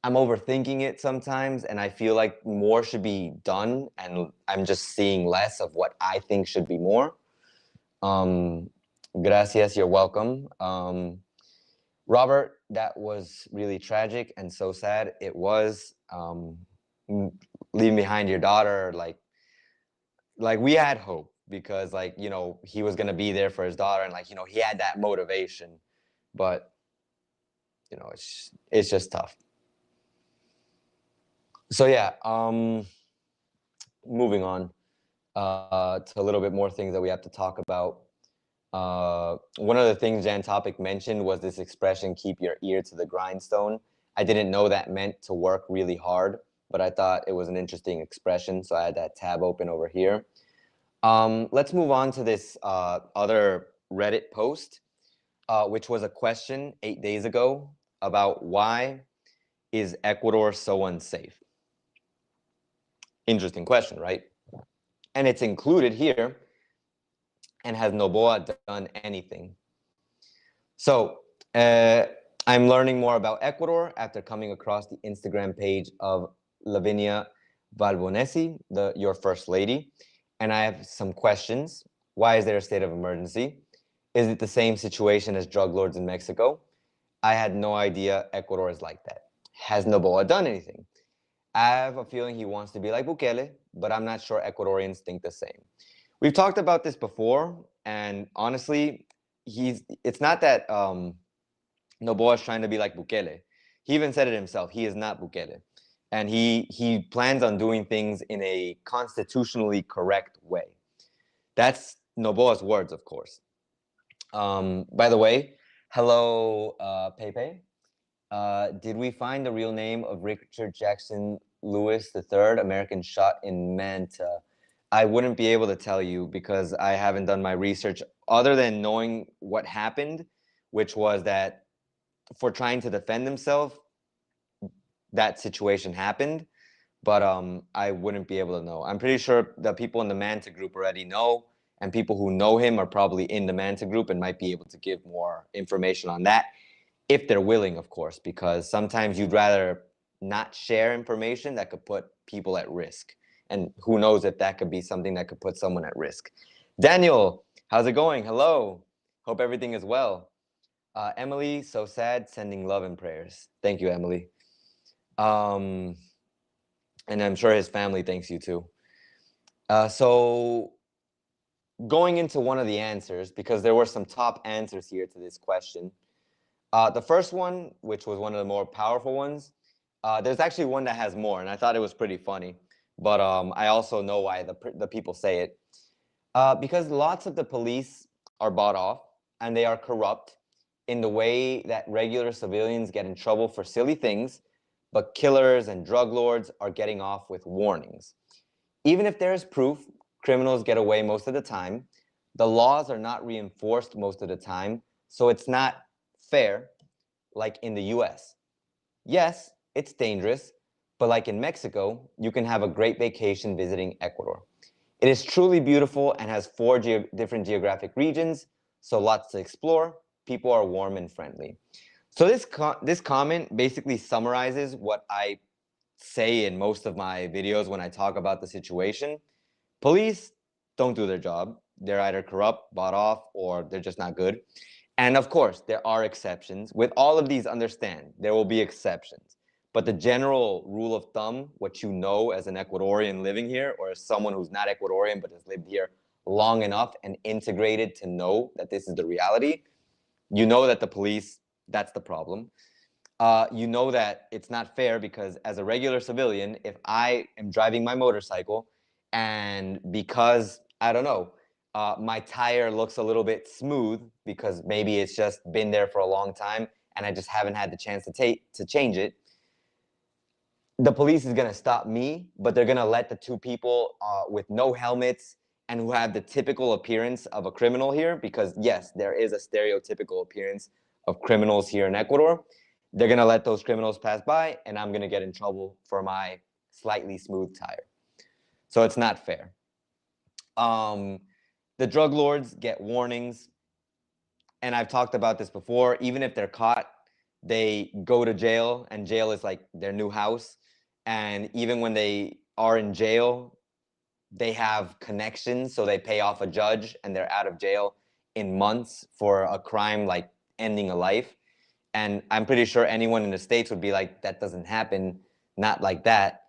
Speaker 1: I'm overthinking it sometimes, and I feel like more should be done, and I'm just seeing less of what I think should be more. Gracias, you're welcome. Robert, that was really tragic and so sad. It was, leaving behind your daughter, like we had hope, because he was gonna be there for his daughter, and he had that motivation, but it's just tough. So yeah, moving on to a little bit more things that we have to talk about. One of the things Jan Topic mentioned was this expression, keep your ear to the grindstone. I didn't know that meant to work really hard, but I thought it was an interesting expression, so I had that tab open over here. Let's move on to this other Reddit post, which was a question 8 days ago about why is Ecuador so unsafe? Interesting question, right? And it's included here, and has Noboa done anything? So I'm learning more about Ecuador after coming across the Instagram page of Lavinia Balbonesi, your first lady, and I have some questions. Why is there a state of emergency? Is it the same situation as drug lords in Mexico? I had no idea Ecuador is like that. Has Noboa done anything? I have a feeling he wants to be like Bukele, but I'm not sure Ecuadorians think the same. We've talked about this before, and honestly, it's not that Noboa is trying to be like Bukele. He even said it himself. He is not Bukele. And he plans on doing things in a constitutionally correct way. That's Noboa's words, of course. By the way, hello, Pepe. Did we find the real name of Richard Jackson Lewis III, American shot in Manta? I wouldn't be able to tell you because I haven't done my research, other than knowing what happened, which was that for trying to defend himself, that situation happened. But I wouldn't be able to know. I'm pretty sure the people in the Manta group already know, and people who know him are probably in the Manta group and might be able to give more information on that, if they're willing, of course, because sometimes you'd rather not share information that could put people at risk. And who knows if that could be something that could put someone at risk. Daniel, how's it going? Hello. Hope everything is well. Emily, so sad, sending love and prayers. Thank you, Emily. And I'm sure his family thanks you too. So going into one of the answers, because there were some top answers here to this question. The first one, which was one of the more powerful ones, there's actually one that has more, and I thought it was pretty funny. But I also know why the people say it. Because lots of the police are bought off. and they are corrupt in the way that regular civilians get in trouble for silly things, but killers and drug lords are getting off with warnings. Even if there is proof, criminals get away most of the time. The laws are not reinforced most of the time, so it's not fair like in the US. Yes, it's dangerous, but like in Mexico, you can have a great vacation visiting Ecuador. It is truly beautiful and has 4 different geographic regions, so lots to explore. People are warm and friendly. So this comment basically summarizes what I say in most of my videos when I talk about the situation. Police don't do their job. They're either corrupt, bought off, or they're just not good. And of course, there are exceptions. With all of these, understand, there will be exceptions. But the general rule of thumb, what you know as an Ecuadorian living here, or as someone who's not Ecuadorian but has lived here long enough and integrated to know that this is the reality, you know that the police, that's the problem. You know that it's not fair because as a regular civilian, if I am driving my motorcycle and because, I don't know, my tire looks a little bit smooth because maybe it's just been there for a long time and I just haven't had the chance to change it, the police is going to stop me, but they're going to let the 2 people with no helmets and who have the typical appearance of a criminal here, because yes, there is a stereotypical appearance of criminals here in Ecuador. They're going to let those criminals pass by, and I'm going to get in trouble for my slightly smooth tire. So it's not fair. The drug lords get warnings, and I've talked about this before. Even if they're caught, they go to jail, and jail is like their new house. And even when they are in jail, they have connections, so they pay off a judge, and they're out of jail in months for a crime like ending a life. And I'm pretty sure anyone in the States would be like, that doesn't happen, not like that.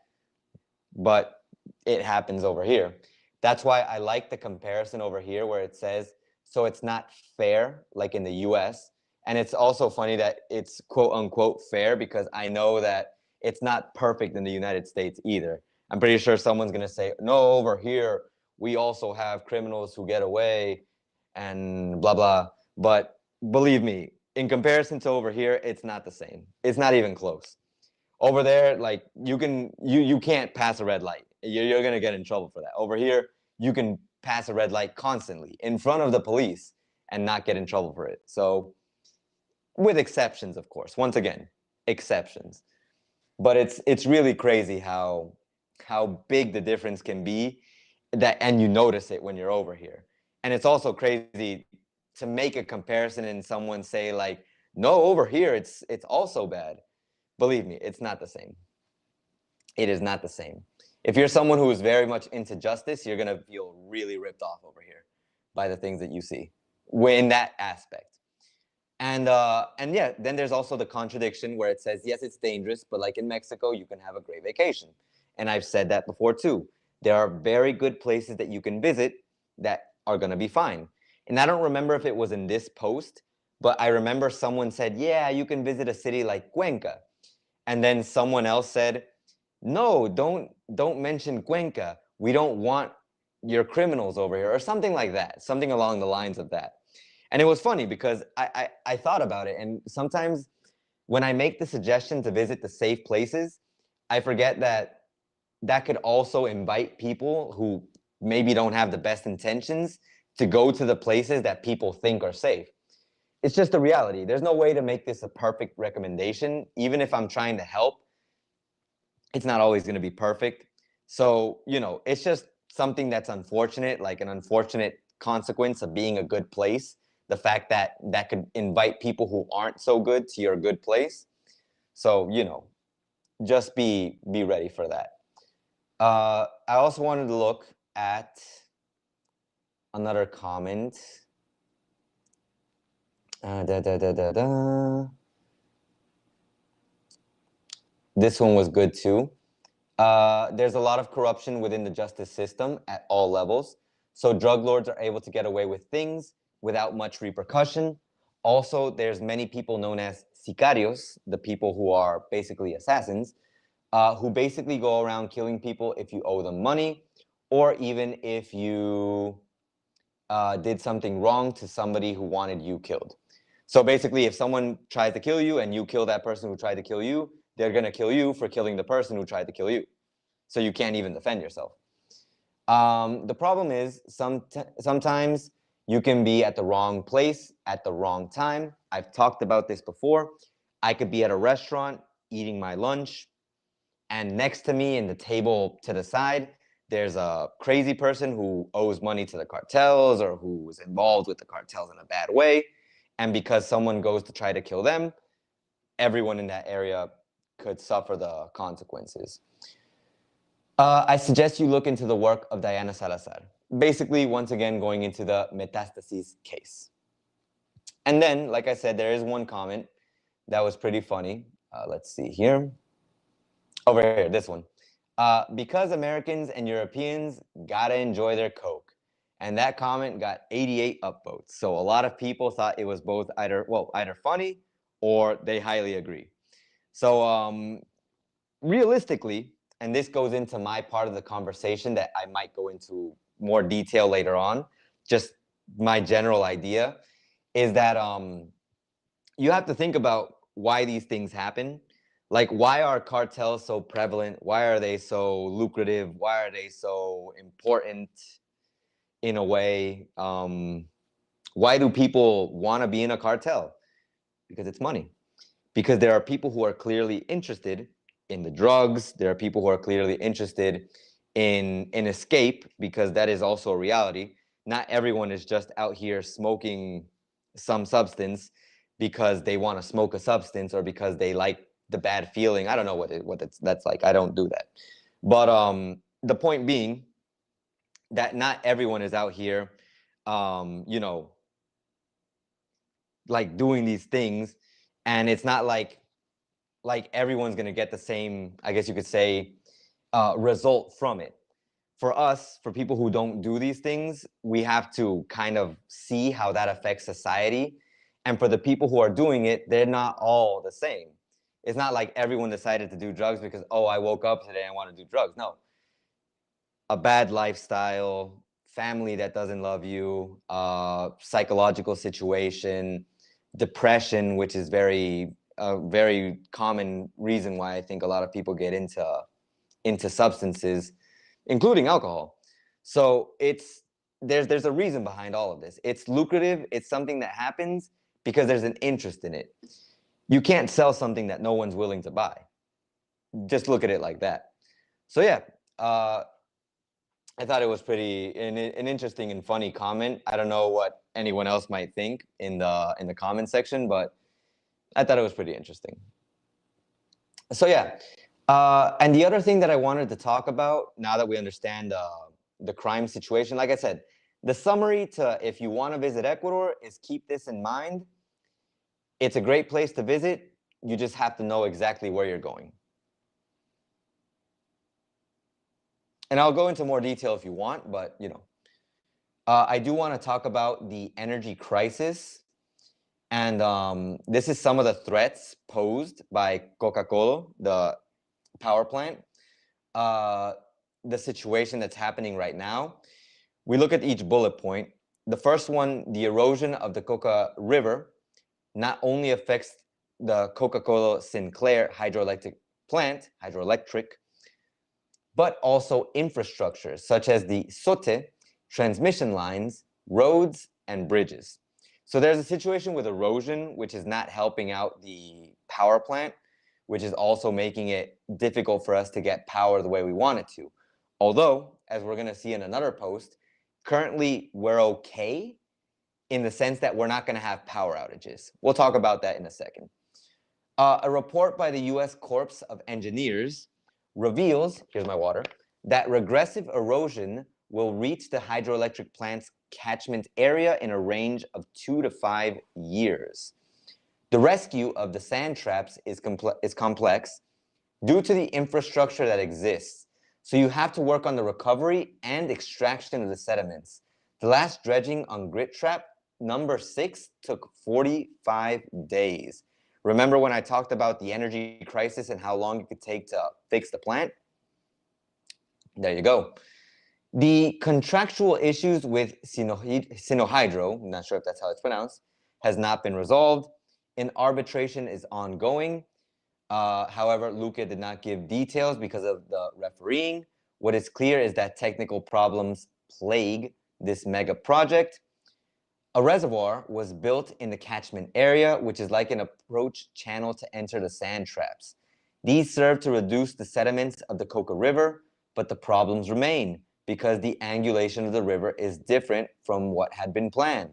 Speaker 1: But it happens over here. That's why I like the comparison over here where it says, so it's not fair like in the US. And it's also funny that it's quote unquote fair because I know that it's not perfect in the United States either. I'm pretty sure someone's going to say, no, over here, we also have criminals who get away and blah, blah. But believe me, in comparison to over here, it's not the same. It's not even close. Over there, like you can't pass a red light. You're going to get in trouble for that. Over here, you can pass a red light constantly in front of the police and not get in trouble for it. So with exceptions, of course, once again, exceptions. But it's really crazy how big the difference can be, that and you notice it when you're over here. And it's also crazy to make a comparison and someone say like, no, over here it's also bad. Believe me, it's not the same. It is not the same. If you're someone who is very much into justice, you're going to feel really ripped off over here by the things that you see in that aspect. And yeah, then there's also the contradiction where it says, yes, it's dangerous, but like in Mexico, you can have a great vacation. And I've said that before too. There are very good places that you can visit that are going to be fine. And I don't remember if it was in this post, but I remember someone said, yeah, you can visit a city like Cuenca. And then someone else said, no, don't mention Cuenca. We don't want your criminals over here, or something like that, something along the lines of that. And it was funny because I thought about it. And sometimes when I make the suggestion to visit the safe places, I forget that that could also invite people who maybe don't have the best intentions to go to the places that people think are safe. It's just a reality. There's no way to make this a perfect recommendation. Even if I'm trying to help, it's not always going to be perfect. So, it's just something that's unfortunate, like an unfortunate consequence of being a good place. The fact that that could invite people who aren't so good to your good place. So, just be ready for that. I also wanted to look at another comment. This one was good too. There's a lot of corruption within the justice system at all levels. So drug lords are able to get away with things without much repercussion. Also, there's many people known as sicarios, the people who are basically assassins, who basically go around killing people if you owe them money, or even if you did something wrong to somebody who wanted you killed. So basically, if someone tries to kill you and you kill that person who tried to kill you, they're going to kill you for killing the person who tried to kill you. So you can't even defend yourself. The problem is sometimes you can be at the wrong place at the wrong time. I've talked about this before. I could be at a restaurant eating my lunch, and next to me in the table to the side, there's a crazy person who owes money to the cartels or who's involved with the cartels in a bad way. And because someone goes to try to kill them, everyone in that area could suffer the consequences. I suggest you look into the work of Diana Salazar. Basically, once again, going into the metastases case. And then, like I said, there is one comment that was pretty funny. Let's see here. Over here, this one. Because Americans and Europeans gotta enjoy their Coke. And that comment got 88 upvotes. So a lot of people thought it was both either funny or they highly agree. So realistically, and this goes into my part of the conversation that I might go into more detail later on, just my general idea, is that you have to think about why these things happen. Like, why are cartels so prevalent? Why are they so lucrative? Why are they so important in a way? Why do people want to be in a cartel? Because it's money. Because there are people who are clearly interested in the drugs. There are people who are clearly interested in escape, because that is also a reality. Not everyone is just out here smoking some substance because they want to smoke a substance or because they like the bad feeling. I don't know that's like. I don't do that. But the point being that not everyone is out here, like doing these things, and it's not like everyone's going to get the same, I guess you could say, result from it. For us, for people who don't do these things, we have to kind of see how that affects society. And for the people who are doing it, they're not all the same. It's not like everyone decided to do drugs because, oh, I woke up today and want to do drugs. No. A bad lifestyle, family that doesn't love you, psychological situation, depression, which is a very common reason why I think a lot of people get into substances, including alcohol. So there's a reason behind all of this. It's lucrative. It's something that happens because there's an interest in it. You can't sell something that no one's willing to buy. Just look at it like that. So yeah, I thought it was pretty an interesting and funny comment. I don't know what anyone else might think in the comment section, but I thought it was pretty interesting. So yeah, and the other thing that I wanted to talk about, now that we understand the crime situation, like I said, the summary to if you want to visit Ecuador is keep this in mind. It's a great place to visit. You just have to know exactly where you're going. And I'll go into more detail if you want, but I do want to talk about the energy crisis. And this is some of the threats posed by Coca-Cola, the power plant, the situation that's happening right now. We look at each bullet point. The first one, the erosion of the Coca River, not only affects the Coca-Cola Sinclair hydroelectric plant, but also infrastructure such as the SOTE, transmission lines, roads, and bridges. So there's a situation with erosion, which is not helping out the power plant, which is also making it difficult for us to get power the way we want it to. Although, as we're going to see in another post, currently we're okay in the sense that we're not going to have power outages. We'll talk about that in a second. A report by the U.S. Corps of Engineers reveals, here's my water, that regressive erosion will reach the hydroelectric plant's catchment area in a range of 2 to 5 years. The rescue of the sand traps is complex due to the infrastructure that exists. So you have to work on the recovery and extraction of the sediments. The last dredging on grit trap number 6 took 45 days. Remember when I talked about the energy crisis and how long it could take to fix the plant? There you go. The contractual issues with Sinohydro, I'm not sure if that's how it's pronounced, has not been resolved. An arbitration is ongoing. However, Luque did not give details because of the refereeing. What is clear is that technical problems plague this mega project. A reservoir was built in the catchment area, which is like an approach channel to enter the sand traps. These serve to reduce the sediments of the Coca River, but the problems remain because the angulation of the river is different from what had been planned.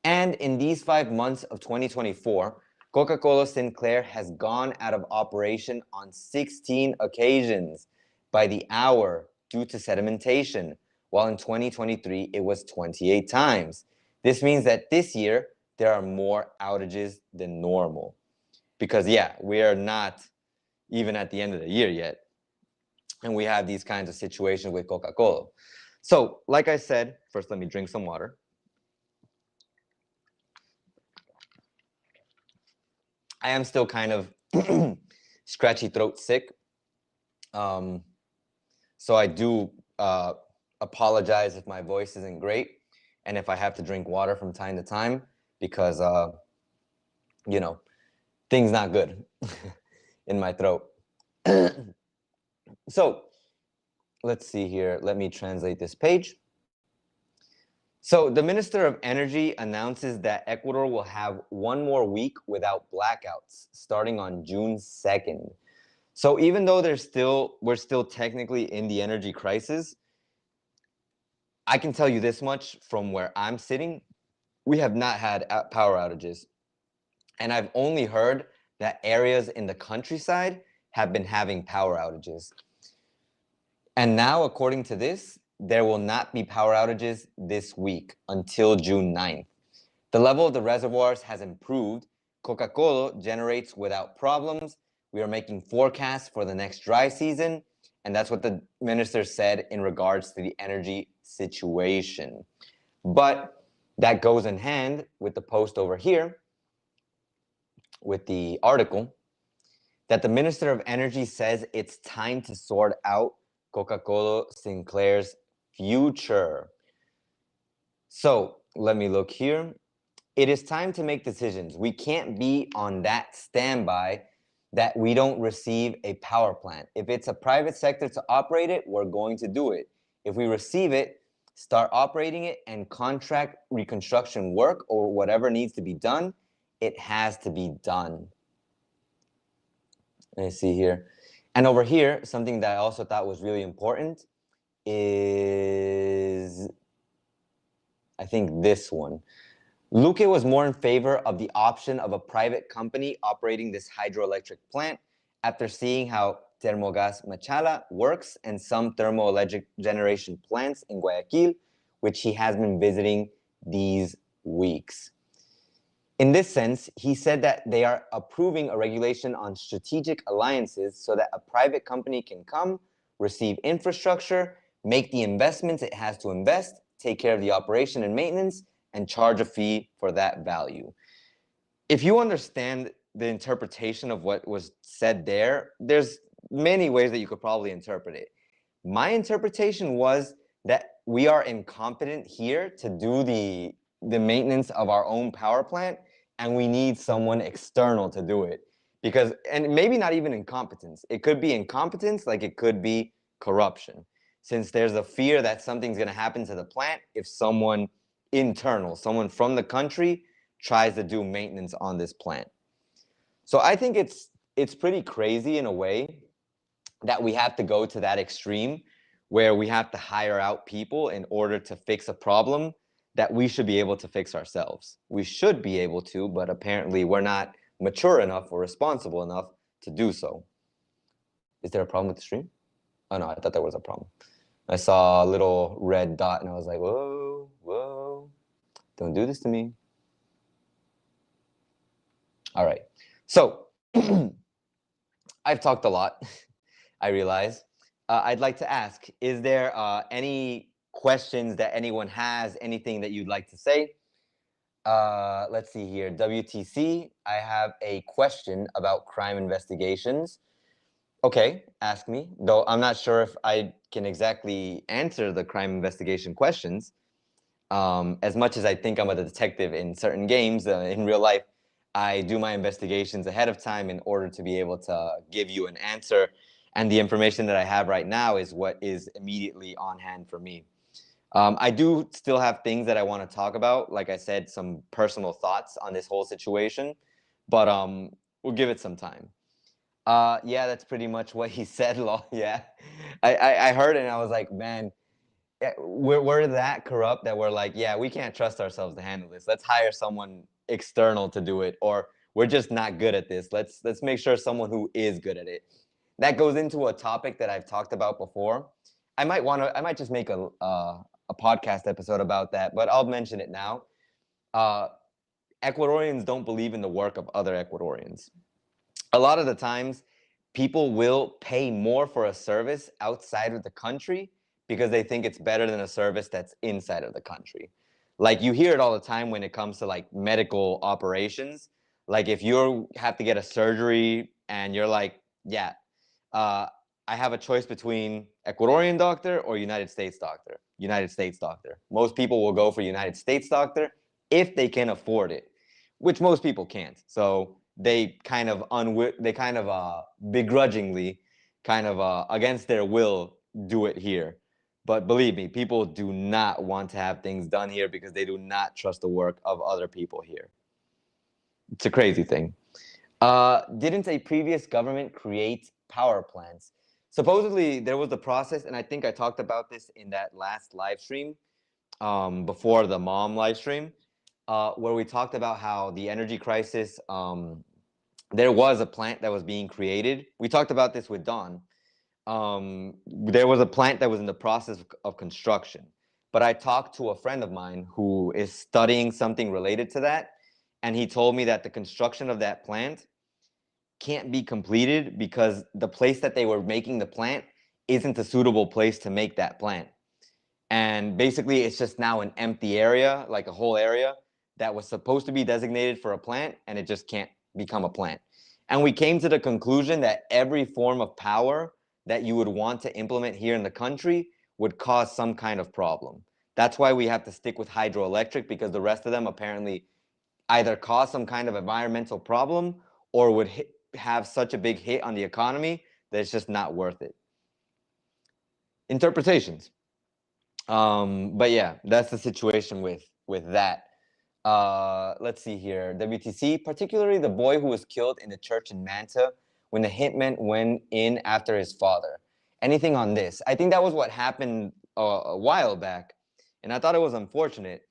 Speaker 1: And in these 5 months of 2024, Coca-Cola Sinclair has gone out of operation on 16 occasions by the hour due to sedimentation, while in 2023 it was 28 times. This means that this year there are more outages than normal. Because yeah, we are not even at the end of the year yet. And we have these kinds of situations with Coca-Cola. So, like I said, first let me drink some water. I am still kind of scratchy throat sick. So I do apologize if my voice isn't great and if I have to drink water from time to time because, you know, things not good in my throat. So let's see here. Let me translate this page. So the Minister of Energy announces that Ecuador will have one more week without blackouts starting on June 2nd. So even though we're still technically in the energy crisis, I can tell you this much from where I'm sitting, we have not had power outages. And I've only heard that areas in the countryside have been having power outages. And now, according to this, there will not be power outages this week until June 9th. The level of the reservoirs has improved. Coca-Cola generates without problems. We are making forecasts for the next dry season. And that's what the minister said in regards to the energy situation. But that goes in hand with the post over here, with the article, that the Minister of Energy says it's time to sort out Coca-Cola Sinclair's future. So let me look here. It is time to make decisions. We can't be on that standby that we don't receive a power plant. If it's a private sector to operate it, we're going to do it. If we receive it, start operating it and contract reconstruction work or whatever needs to be done, it has to be done. Let me see here. And over here, something that I also thought was really important is, I think this one. Luque was more in favor of the option of a private company operating this hydroelectric plant after seeing how Termogas Machala works and some thermoelectric generation plants in Guayaquil, which he has been visiting these weeks. In this sense, he said that they are approving a regulation on strategic alliances so that a private company can come, receive infrastructure, make the investments it has to invest, take care of the operation and maintenance, and charge a fee for that value. If you understand the interpretation of what was said there, there's many ways that you could probably interpret it. My interpretation was that we are incompetent here to do the maintenance of our own power plant, and we need someone external to do it. Because, and maybe not even incompetence. It could be incompetence, like it could be corruption. Since there's a fear that something's going to happen to the plant if someone internal, someone from the country tries to do maintenance on this plant. So I think it's pretty crazy in a way that we have to go to that extreme where we have to hire out people in order to fix a problem that we should be able to fix ourselves. We should be able to, but apparently we're not mature enough or responsible enough to do so. Is there a problem with the stream? Oh no, I thought there was a problem. I saw a little red dot and I was like, whoa, whoa, don't do this to me. All right, so I've talked a lot, I realize. I'd like to ask, is there any questions that anyone has, anything that you'd like to say? Let's see here, WTC, I have a question about crime investigations. Okay, ask me. Though I'm not sure if I can exactly answer the crime investigation questions. As much as I think I'm a detective in certain games, in real life, I do my investigations ahead of time in order to be able to give you an answer. And the information that I have right now is what is immediately on hand for me. I do still have things that I want to talk about. Like I said, some personal thoughts on this whole situation, but we'll give it some time. Yeah, that's pretty much what he said. Yeah, I heard it and I was like, man, yeah, we're that corrupt that we're like, yeah, we can't trust ourselves to handle this. Let's hire someone external to do it, or we're just not good at this. Let's make sure someone who is good at it. That goes into a topic that I've talked about before. I might just make a podcast episode about that, but I'll mention it now. Uh, Ecuadorians don't believe in the work of other Ecuadorians. A lot of the times, people will pay more for a service outside of the country because they think it's better than a service that's inside of the country. Like you hear it all the time when it comes to like medical operations. Like if you have to get a surgery and you're like, yeah, uh, I have a choice between Ecuadorian doctor or United States doctor. United States doctor. Most people will go for United States doctor if they can afford it, which most people can't. So they kind of begrudgingly, kind of against their will, do it here. But believe me, people do not want to have things done here because they do not trust the work of other people here. It's a crazy thing. Didn't a previous government create power plants? Supposedly, there was a process, and I think I talked about this in that last live stream before the mom live stream, where we talked about how the energy crisis, there was a plant that was being created. We talked about this with Don. There was a plant that was in the process of construction. But I talked to a friend of mine who is studying something related to that, and he told me that the construction of that plant can't be completed because the place that they were making the plant isn't a suitable place to make that plant. And basically, it's just now an empty area, like a whole area that was supposed to be designated for a plant, and it just can't become a plant. And we came to the conclusion that every form of power that you would want to implement here in the country would cause some kind of problem. That's why we have to stick with hydroelectric, because the rest of them apparently either cause some kind of environmental problem or would have such a big hit on the economy that it's just not worth it. Interpretations. But yeah, that's the situation with that. Let's see here. WTC, particularly the boy who was killed in the church in Manta when the hitman went in after his father. Anything on this? I think that was what happened a while back, and I thought it was unfortunate.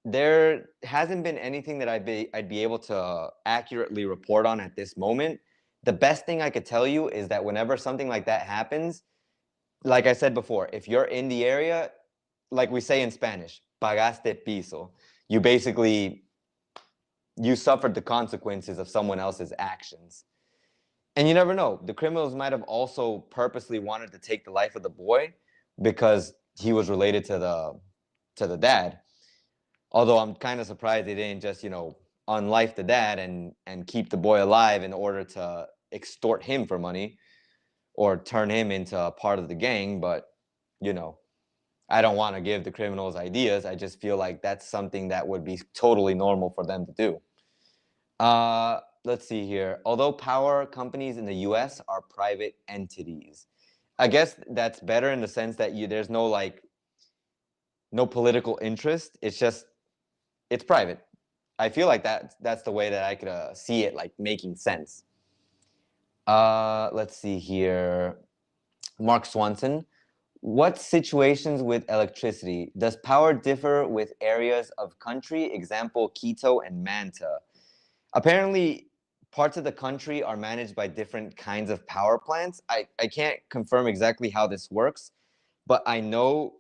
Speaker 1: There hasn't been anything that I'd be able to accurately report on at this moment. The best thing I could tell you is that whenever something like that happens, like I said before, if you're in the area, like we say in Spanish, pagaste piso. You basically, you suffered the consequences of someone else's actions. And you never know. The criminals might have also purposely wanted to take the life of the boy because he was related to the dad. Although I'm kind of surprised they didn't just, unlife the dad and keep the boy alive in order to extort him for money or turn him into a part of the gang. But, you know, I don't want to give the criminals ideas. I just feel like that's something that would be totally normal for them to do. Let's see here. Although power companies in the US are private entities, I guess that's better in the sense that there's no political interest. It's private. I feel like that's the way that I could see it, like making sense. Let's see here. Mark Swanson. What situations with electricity? Does power differ with areas of country? Example, Quito and Manta. Apparently, parts of the country are managed by different kinds of power plants. I can't confirm exactly how this works, but I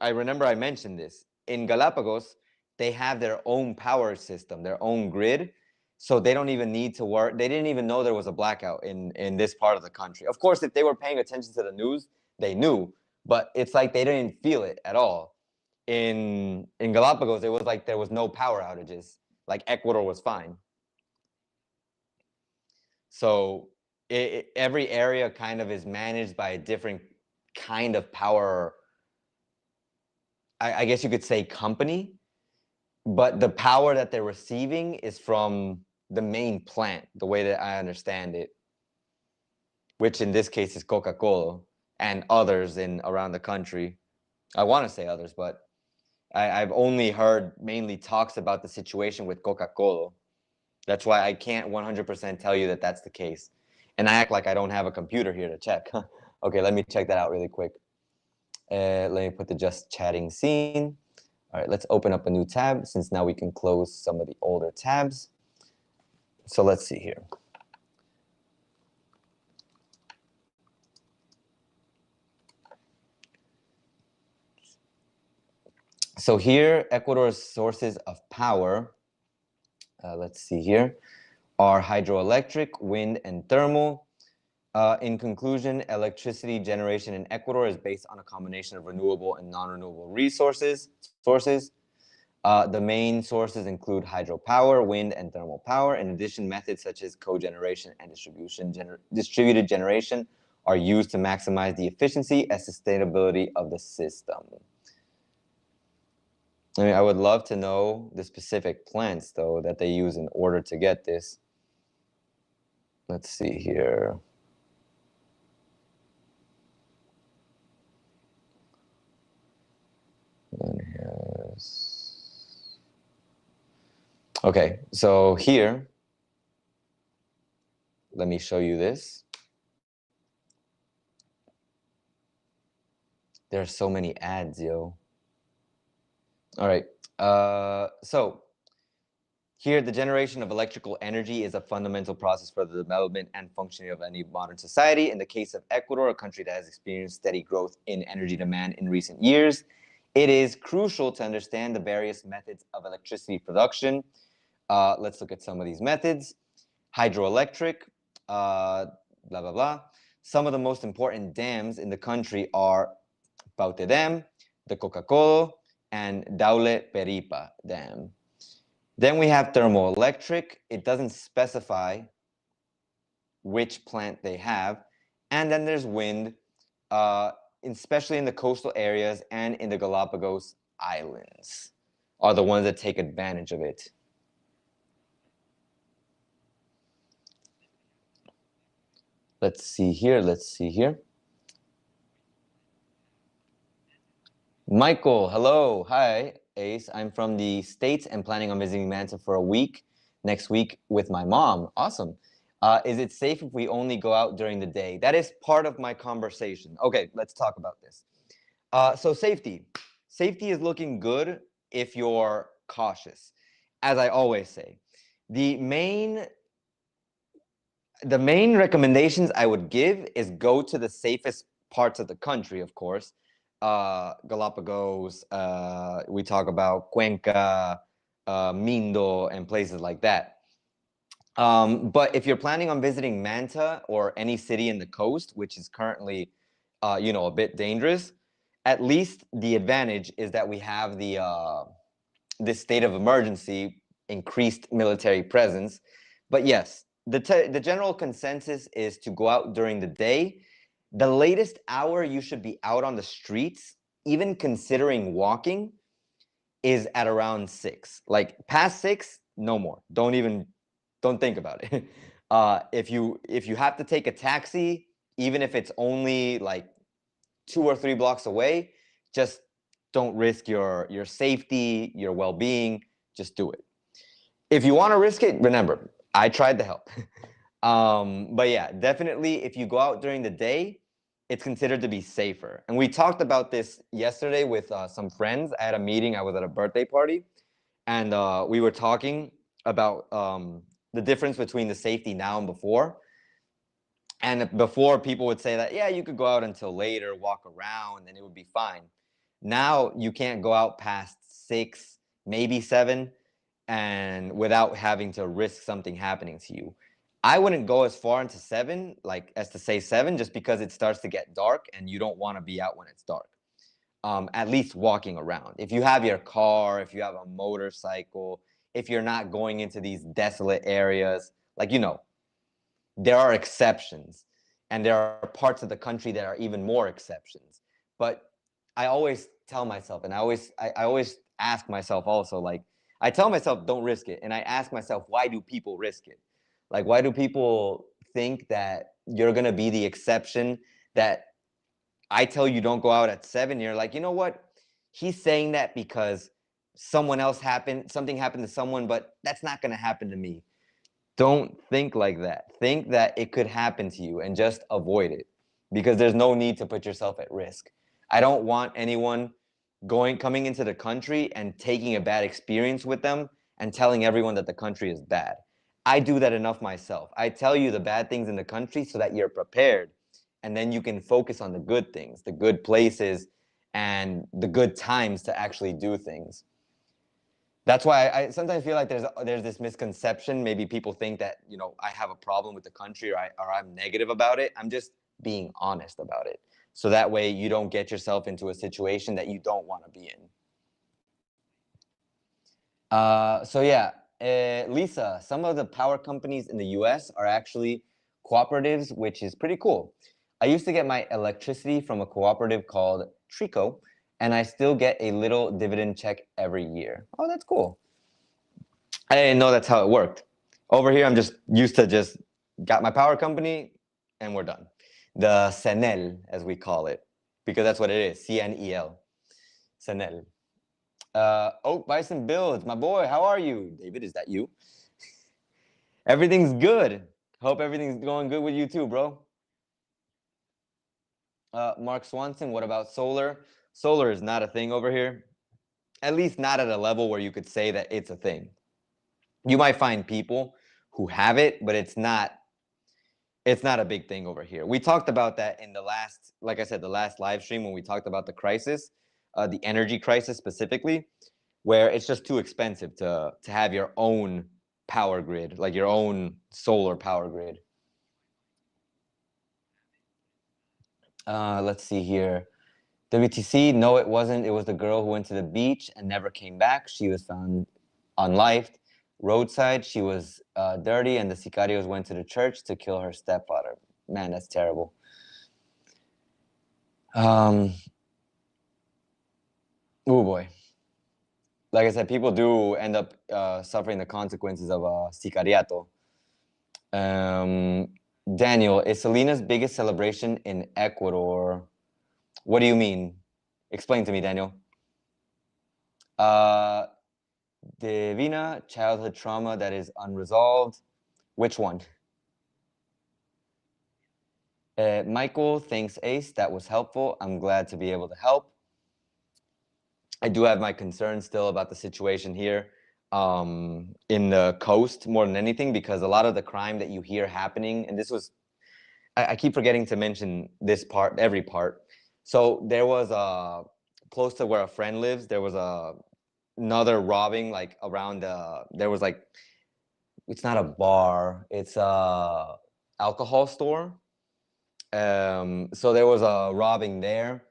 Speaker 1: remember I mentioned this. In Galapagos, they have their own power system, their own grid. So they don't even need to work. They didn't even know there was a blackout in this part of the country. Of course, if they were paying attention to the news, they knew, but it's like they didn't feel it at all. In Galapagos, it was like there was no power outages. Like Ecuador was fine. So every area kind of is managed by a different kind of power, I guess you could say company, but the power that they're receiving is from the main plant, the way that I understand it, which in this case is Coca-Cola and others in around the country. I want to say others, but I've only heard mainly talks about the situation with Coca-Cola. That's why I can't 100% tell you that that's the case. And I act like I don't have a computer here to check. Okay, let me check that out really quick. Let me put the just chatting scene. All right, let's open up a new tab since now we can close some of the older tabs. So let's see here. So here, Ecuador's sources of power, let's see here, are hydroelectric, wind, and thermal. In conclusion, electricity generation in Ecuador is based on a combination of renewable and non-renewable resources. The main sources include hydropower, wind, and thermal power. In addition, methods such as cogeneration and distributed generation are used to maximize the efficiency and sustainability of the system. I mean, I would love to know the specific plants, though, that they use in order to get this. Let's see here. Okay, so here, let me show you this. There are so many ads, yo. All right, so here, the generation of electrical energy is a fundamental process for the development and functioning of any modern society. In the case of Ecuador, a country that has experienced steady growth in energy demand in recent years, it is crucial to understand the various methods of electricity production. Let's look at some of these methods. Hydroelectric, blah, blah, blah. Some of the most important dams in the country are Paute Dam, the Coca-Cola, and Daule Peripa Dam. Then we have thermoelectric. It doesn't specify which plant they have. And then there's wind, especially in the coastal areas and in the Galapagos Islands, are the ones that take advantage of it. Let's see here. Michael, hello. Hi, Ace. I'm from the States and planning on visiting Manta for a week next week with my mom. Awesome. Is it safe if we only go out during the day? That is part of my conversation. Okay, let's talk about this. So safety. Safety is looking good if you're cautious. As I always say, the main recommendations I would give is go to the safest parts of the country, of course. Galapagos, we talk about Cuenca, Mindo, and places like that. But if you're planning on visiting Manta or any city in the coast, which is currently, a bit dangerous, at least the advantage is that we have this state of emergency, increased military presence. But yes, the general consensus is to go out during the day. The latest hour you should be out on the streets, even considering walking, is at around 6. Like past 6, no more. Don't think about it. If you have to take a taxi, even if it's only like 2 or 3 blocks away, just don't risk your safety, your well-being. Just do it. If you want to risk it, remember, I tried to help. But yeah, definitely if you go out during the day, it's considered to be safer. And we talked about this yesterday with some friends. I had a meeting. I was at a birthday party, and we were talking about the difference between the safety now and before. And before, people would say that, yeah, you could go out until later, walk around, and it would be fine. Now you can't go out past 6, maybe 7, and without having to risk something happening to you. I wouldn't go as far into 7, like as to say 7, just because it starts to get dark and you don't want to be out when it's dark. At least walking around. If you have your car, if you have a motorcycle, if you're not going into these desolate areas, like, there are exceptions, and there are parts of the country that are even more exceptions. But I always tell myself, and I always ask myself also, like, I tell myself don't risk it, and I ask myself, why do people risk it? Like, why do people think that you're gonna be the exception, that I tell you don't go out at 7, you're like, you know what? He's saying that because something happened to someone, but that's not gonna happen to me. Don't think like that. Think that it could happen to you and just avoid it, because there's no need to put yourself at risk. I don't want anyone coming into the country and taking a bad experience with them and telling everyone that the country is bad. I do that enough myself. I tell you the bad things in the country so that you're prepared, and then you can focus on the good things, the good places, and the good times to actually do things. That's why I sometimes feel like there's this misconception. Maybe people think that, you know, I have a problem with the country, or I'm negative about it. I'm just being honest about it, so that way you don't get yourself into a situation that you don't want to be in. So yeah, Lisa, some of the power companies in the US are actually cooperatives, which is pretty cool. I used to get my electricity from a cooperative called Trico, and I still get a little dividend check every year. Oh, that's cool. I didn't know that's how it worked. Over here, I'm just used to just got my power company and we're done. The CENEL, as we call it, because that's what it is, CNEL, CENEL. Oak Bison Builds, my boy, how are you? David, is that you? Everything's good. Hope everything's going good with you too, bro. Mark Swanson, what about solar? Solar is not a thing over here. At least not at a level where you could say that it's a thing. You might find people who have it, but it's not a big thing over here. We talked about that in the last, like I said, the last live stream when we talked about the crisis, the energy crisis specifically, where it's just too expensive to have your own power grid, like your own solar power grid. Let's see here. WTC, no, it wasn't. It was the girl who went to the beach and never came back. She was found unlived. Roadside, she was dirty, and the sicarios went to the church to kill her stepfather. Man, that's terrible. Oh boy. Like I said, people do end up suffering the consequences of sicariato. Daniel, is Selena's biggest celebration in Ecuador? What do you mean? Explain to me, Daniel. Divina, childhood trauma that is unresolved. Which one? Michael, thanks, Ace. That was helpful. I'm glad to be able to help. I do have my concerns still about the situation here in the coast more than anything, because a lot of the crime that you hear happening, and this was, I keep forgetting to mention this part, every part. So there was close to where a friend lives, there was another robbing, like around there was like, it's not a bar, it's a alcohol store. So there was a robbing there,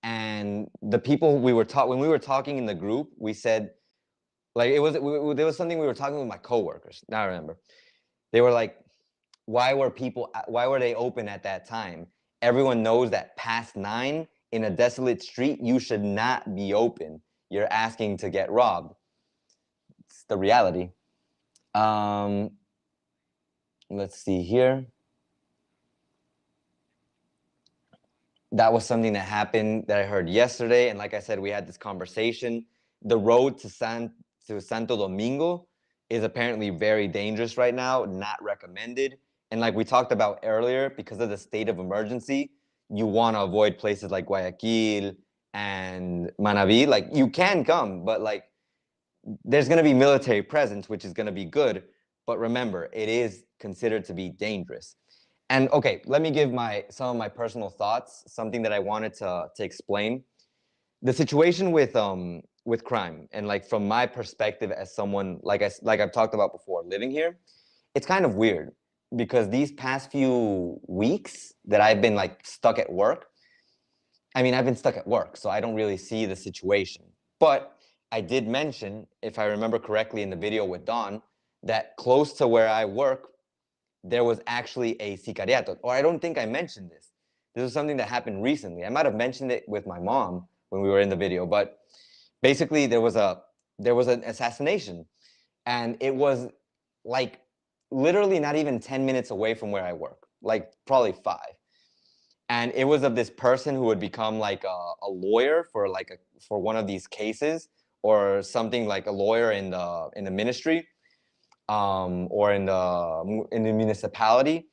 Speaker 1: and the people when we were talking in the group, we said, like, there was something we were talking with my coworkers. Now I remember. They were like, why were they open at that time? Everyone knows that past 9 in a desolate street, you should not be open. You're asking to get robbed. It's the reality. Let's see here. That was something that happened that I heard yesterday. And like I said, we had this conversation. The road to Santo Domingo is apparently very dangerous right now, not recommended. And like we talked about earlier, because of the state of emergency, you want to avoid places like Guayaquil and Manabí. Like, you can come, but like there's going to be military presence, which is going to be good. But remember, it is considered to be dangerous. And okay, let me give some of my personal thoughts, something that I wanted to explain. The situation with crime, and like from my perspective as someone, like I've talked about before, living here, it's kind of weird, because these past few weeks that I've been like stuck at work, I mean, I've been stuck at work, so I don't really see the situation. But I did mention, if I remember correctly in the video with Don, that close to where I work, there was actually a sicariato. Or I don't think I mentioned this. This was something that happened recently. I might have mentioned it with my mom when we were in the video, but basically there was an assassination, and it was like literally not even 10 minutes away from where I work, like probably 5. And it was of this person who would become like a lawyer for for one of these cases, or something, like a lawyer in the ministry, or in the municipality.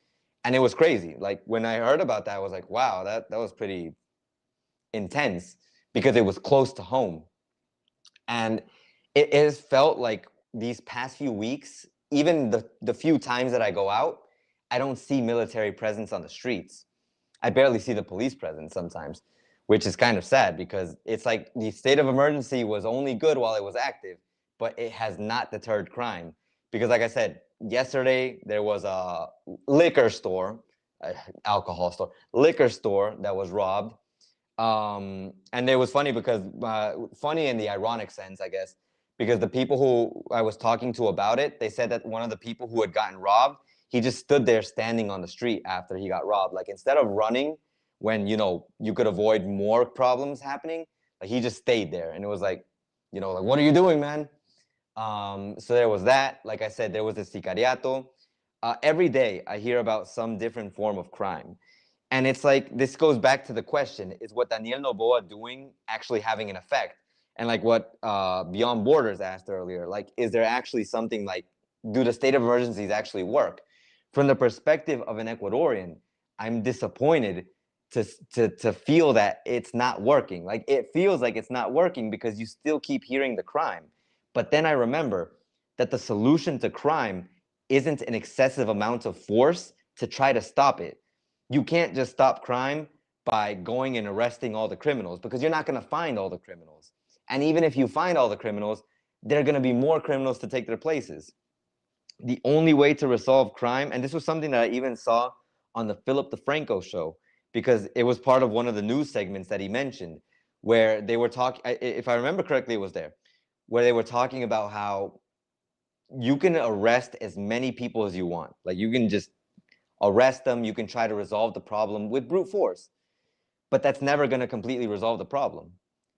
Speaker 1: And it was crazy. Like when I heard about that, I was like, wow, that was pretty intense, because it was close to home. And it has felt like these past few weeks, even the few times that I go out, I don't see military presence on the streets. I barely see the police presence sometimes, which is kind of sad, because it's like the state of emergency was only good while it was active, but it has not deterred crime. Because like I said, yesterday there was a liquor store, alcohol store, liquor store that was robbed. And it was funny because funny in the ironic sense, I guess, because the people who I was talking to about it, they said that one of the people who had gotten robbed, he just stood there standing on the street after he got robbed. Like instead of running when, you could avoid more problems happening, like he just stayed there. And it was like, like, what are you doing, man? So there was that. Like I said, there was the sicariato. Every day I hear about some different form of crime. And it's like, this goes back to the question, is what Daniel Noboa doing actually having an effect? And like what Beyond Borders asked earlier, like, is there actually something, like, do the state of emergencies actually work? From the perspective of an Ecuadorian, I'm disappointed to feel that it's not working. Like, it feels like it's not working because you still keep hearing the crime. But then I remember that the solution to crime isn't an excessive amount of force to try to stop it. You can't just stop crime by going and arresting all the criminals, because you're not going to find all the criminals. And even if you find all the criminals, there are going to be more criminals to take their places. The only way to resolve crime, and this was something that I even saw on the Philip DeFranco show, because it was part of one of the news segments that he mentioned, where they were talking, if I remember correctly, it was there, where they were talking about how you can arrest as many people as you want. Like, you can just arrest them, you can try to resolve the problem with brute force, but that's never going to completely resolve the problem,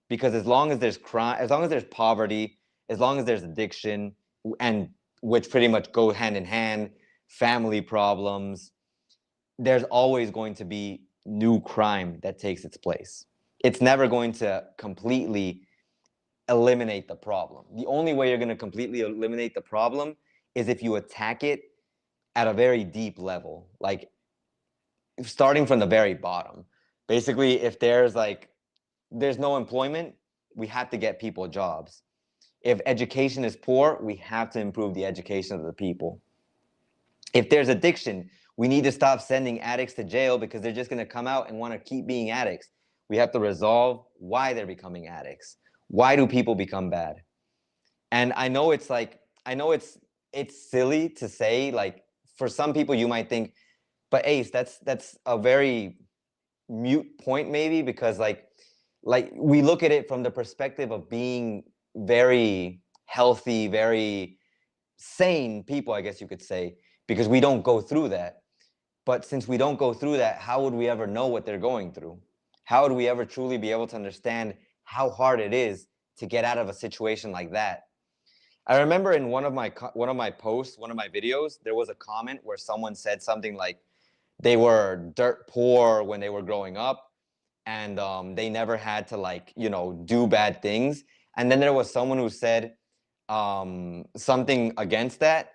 Speaker 1: because as long as there's crime, as long as there's poverty, as long as there's addiction, and which pretty much go hand in hand, family problems, there's always going to be new crime that takes its place. It's never going to completely eliminate the problem. The only way you're going to completely eliminate the problem is if you attack it at a very deep level, like starting from the very bottom. Basically, if there's no employment, we have to get people jobs. If education is poor, we have to improve the education of the people. If there's addiction, we need to stop sending addicts to jail, because they're just going to come out and want to keep being addicts. We have to resolve why they're becoming addicts. Why do people become bad? And I know it's silly to say, like, for some people you might think, but Ace, that's a very mute point, maybe, because like we look at it from the perspective of being very healthy, very sane people, I guess you could say, because we don't go through that. But since we don't go through that, how would we ever know what they're going through? How would we ever truly be able to understand how hard it is to get out of a situation like that? I remember in one of my posts, one of my videos, there was a comment where someone said something like they were dirt poor when they were growing up, and they never had to do bad things. And then there was someone who said something against that,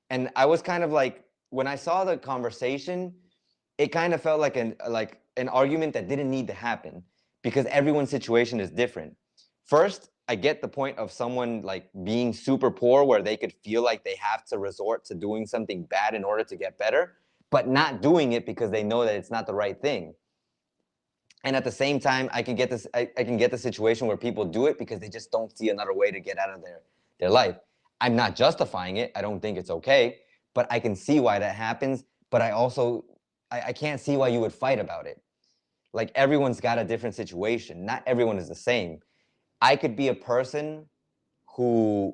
Speaker 1: and I was kind of like, when I saw the conversation, it kind of felt like an argument that didn't need to happen, because everyone's situation is different. First, I get the point of someone like being super poor, where they could feel like they have to resort to doing something bad in order to get better, but not doing it because they know that it's not the right thing. And at the same time, I can get the situation where people do it because they just don't see another way to get out of their life. I'm not justifying it. I don't think it's okay, but I can see why that happens. But I can't see why you would fight about it. Like, everyone's got a different situation. Not everyone is the same. I could be a person I'm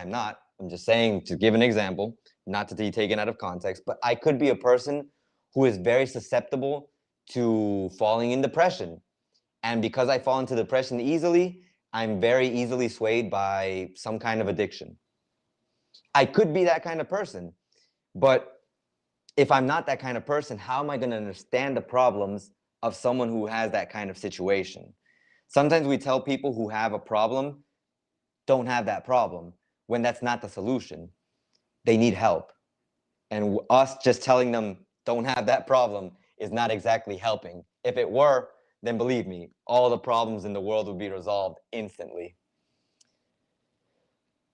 Speaker 1: not, I'm just saying, to give an example, not to be taken out of context, but I could be a person who is very susceptible to falling in depression. And because I fall into depression easily, I'm very easily swayed by some kind of addiction. I could be that kind of person, but if I'm not that kind of person, how am I going to understand the problems of someone who has that kind of situation? Sometimes we tell people who have a problem, don't have that problem, when that's not the solution. They need help. And us just telling them don't have that problem is not exactly helping. If it were, then believe me, all the problems in the world would be resolved instantly.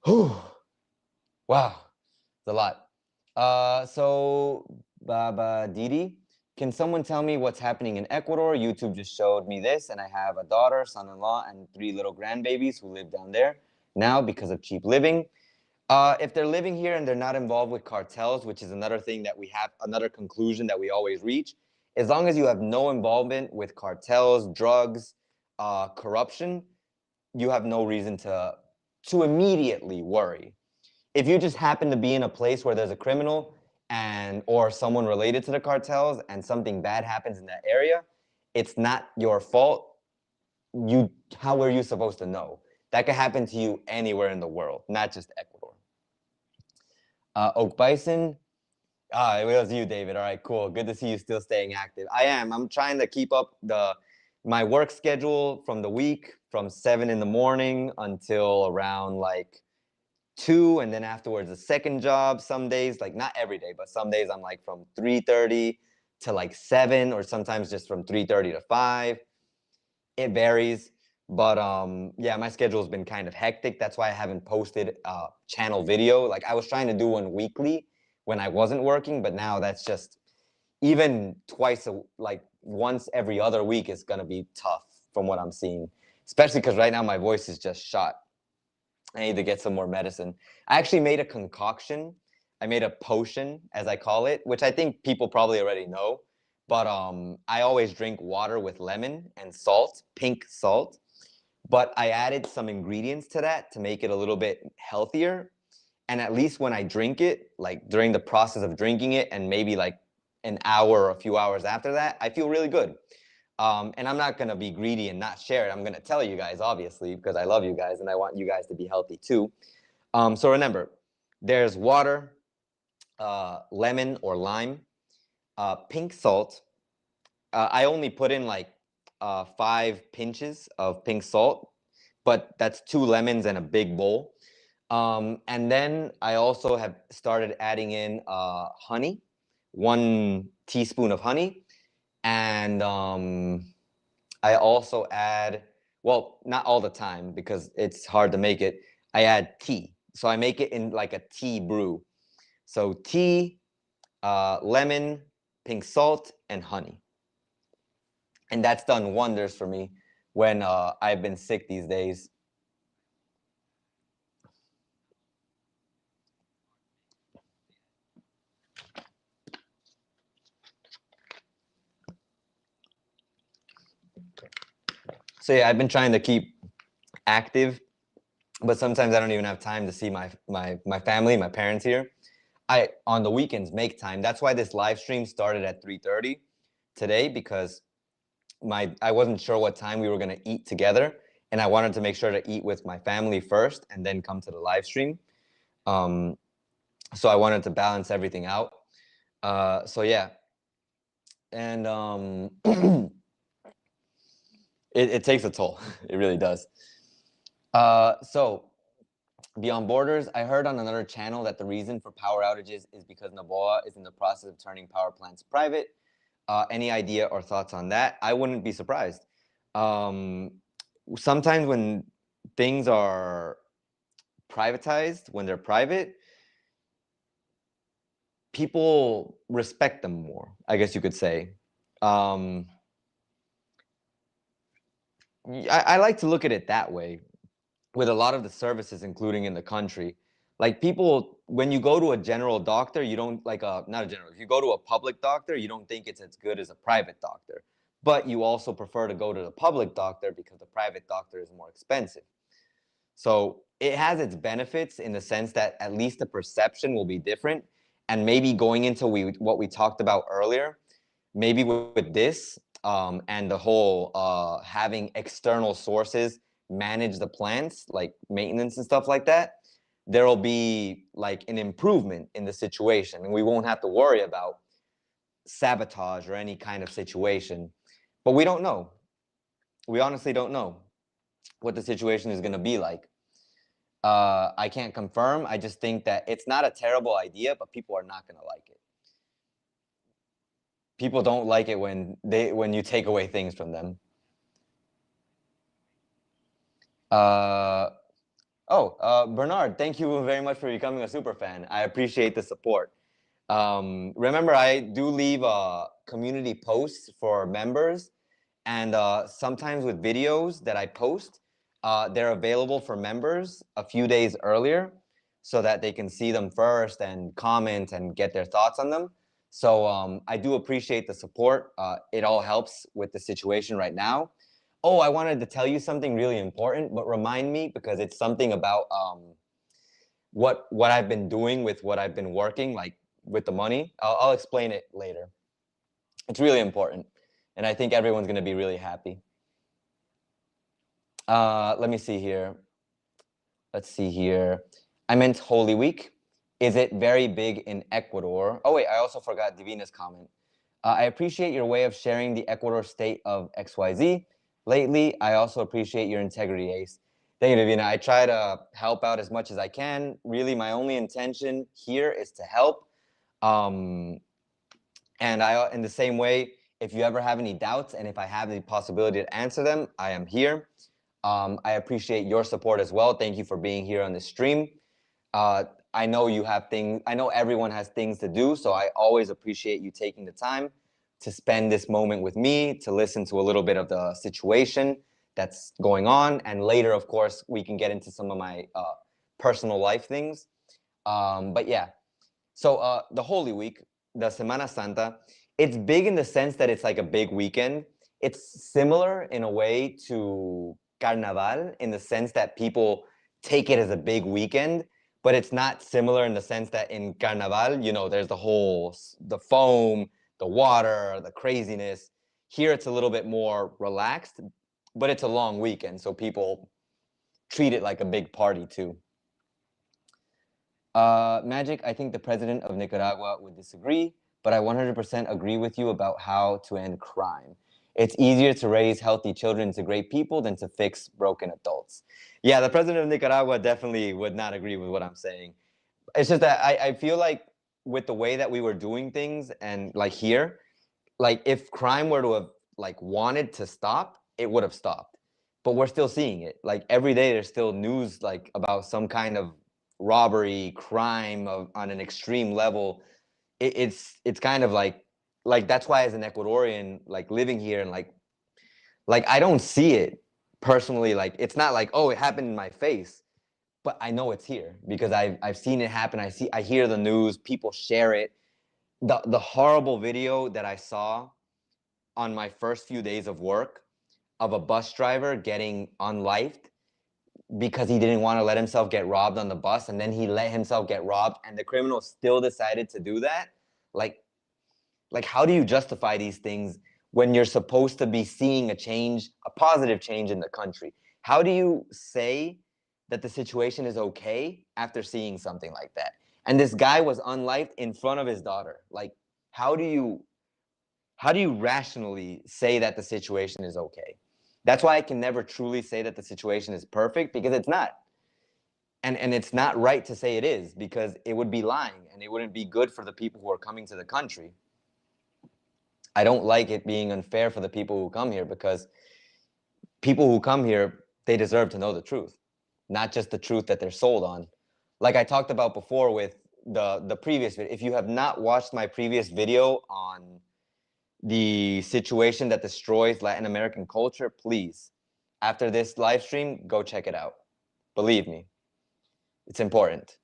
Speaker 1: Whew. Wow, it's a lot. So, Baba Didi, can someone tell me what's happening in Ecuador? YouTube just showed me this, and I have a daughter, son-in-law, and 3 little grandbabies who live down there now because of cheap living. If they're living here and they're not involved with cartels, which is another thing that we have, another conclusion that we always reach, as long as you have no involvement with cartels, drugs, corruption, you have no reason to immediately worry. If you just happen to be in a place where there's a criminal and or someone related to the cartels and something bad happens in that area, it's not your fault. How are you supposed to know? That could happen to you anywhere in the world, not just Ecuador. Oak Bison. It was you, David. All right, cool. Good to see you still staying active. I am. I'm trying to keep up my work schedule from the week from 7 in the morning until around like 2, and then afterwards a second job. Some days, like not every day, but some days I'm like from 3:30 to like 7, or sometimes just from 3:30 to 5. It varies. But yeah, my schedule's been kind of hectic. That's why I haven't posted a channel video. Like I was trying to do one weekly when I wasn't working, but now that's just even like once every other week is gonna be tough from what I'm seeing. Especially because right now my voice is just shot. I need to get some more medicine. I actually made a concoction. I made a potion, as I call it, which I think people probably already know. But I always drink water with lemon and salt, pink salt. But I added some ingredients to that to make it a little bit healthier. And at least when I drink it, like during the process of drinking it and maybe like an hour or a few hours after that, I feel really good. And I'm not going to be greedy and not share it. I'm going to tell you guys, obviously, because I love you guys and I want you guys to be healthy too. So remember, there's water, lemon or lime, pink salt. I only put in like 5 pinches of pink salt, but that's 2 lemons and a big bowl. And then I also have started adding in honey, 1 teaspoon of honey. And I also add, well, not all the time because it's hard to make it. I add tea. So I make it in like a tea brew. So tea, lemon, pink salt, and honey. And that's done wonders for me when I've been sick these days. So yeah, I've been trying to keep active, but sometimes I don't even have time to see my family, my parents here. I on the weekends make time. That's why this live stream started at 3:30 today, because I wasn't sure what time we were going to eat together, and I wanted to make sure to eat with my family first and then come to the live stream. So I wanted to balance everything out. So yeah, and it takes a toll. It really does. So beyond borders, I heard on another channel that the reason for power outages is because Noboa is in the process of turning power plants private. Any idea or thoughts on that? I wouldn't be surprised. Sometimes when things are privatized, when they're private, people respect them more, I guess you could say. I like to look at it that way with a lot of the services, including in the country. Like people, when you go to a general doctor, you don't like not a general. If you go to a public doctor, you don't think it's as good as a private doctor. But you also prefer to go to the public doctor because the private doctor is more expensive. So it has its benefits in the sense that at least the perception will be different. And maybe going into what we talked about earlier, maybe with this and the whole having external sources manage the plants, like maintenance and stuff like that, there will be like an improvement in the situation, and we won't have to worry about sabotage or any kind of situation. But we don't know. We honestly don't know what the situation is going to be like. I can't confirm. I just think that it's not a terrible idea, but people are not going to like it. People don't like it when you take away things from them. Bernard, thank you very much for becoming a super fan. I appreciate the support. Remember, I do leave community posts for members, and sometimes with videos that I post, they're available for members a few days earlier so that they can see them first and comment and get their thoughts on them. So I do appreciate the support. It all helps with the situation right now. Oh, I wanted to tell you something really important, but remind me, because it's something about what I've been doing with what I've been working, like with the money. I'll explain it later. It's really important, and I think everyone's going to be really happy. Let me see here. Let's see here. I meant Holy Week. Is it very big in Ecuador? Oh, wait, I also forgot Divina's comment. I appreciate your way of sharing the Ecuador state of XYZ. Lately, I also appreciate your integrity, Ace. Thank you, Divina. I try to help out as much as I can. Really, my only intention here is to help. And in the same way, if you ever have any doubts and if I have the possibility to answer them, I am here. I appreciate your support as well. Thank you for being here on the stream. I know you have things, I know everyone has things to do, so I always appreciate you taking the time to spend this moment with me, to listen to a little bit of the situation that's going on. And later, of course, we can get into some of my personal life things. But yeah, so the Holy Week, the Semana Santa, it's big in the sense that it's like a big weekend. It's similar in a way to Carnaval in the sense that people take it as a big weekend, but it's not similar in the sense that in Carnaval, you know, there's the foam, the water, the craziness. Here it's a little bit more relaxed, but it's a long weekend, so people treat it like a big party too. Magic, I think the president of Nicaragua would disagree, but I 100% agree with you about how to end crime. It's easier to raise healthy children into great people than to fix broken adults. Yeah, the president of Nicaragua definitely would not agree with what I'm saying. It's just that I feel like with the way that we were doing things and like here, like if crime were to have like wanted to stop, it would have stopped. But we're still seeing it. Like every day there's still news like about some kind of robbery, crime on an extreme level. It's kind of like that's why as an Ecuadorian, like living here and like I don't see it personally. Like it's not like, oh, it happened in my face, but I know it's here because I've seen it happen. I hear the news, people share it. The horrible video that I saw on my first few days of work of a bus driver getting unlifed because he didn't want to let himself get robbed on the bus, and then he let himself get robbed, and the criminal still decided to do that. Like how do you justify these things when you're supposed to be seeing a change, a positive change in the country? How do you say that the situation is okay after seeing something like that? And this guy was unlifed in front of his daughter. Like, how do you rationally say that the situation is okay? That's why I can never truly say that the situation is perfect, because it's not. And it's not right to say it is, because it would be lying and it wouldn't be good for the people who are coming to the country. I don't like it being unfair for the people who come here, because people who come here, they deserve to know the truth, not just the truth that they're sold on. Like I talked about before with the previous video. If you have not watched my previous video on the situation that destroys Latin American culture, please, after this live stream, go check it out. Believe me, it's important.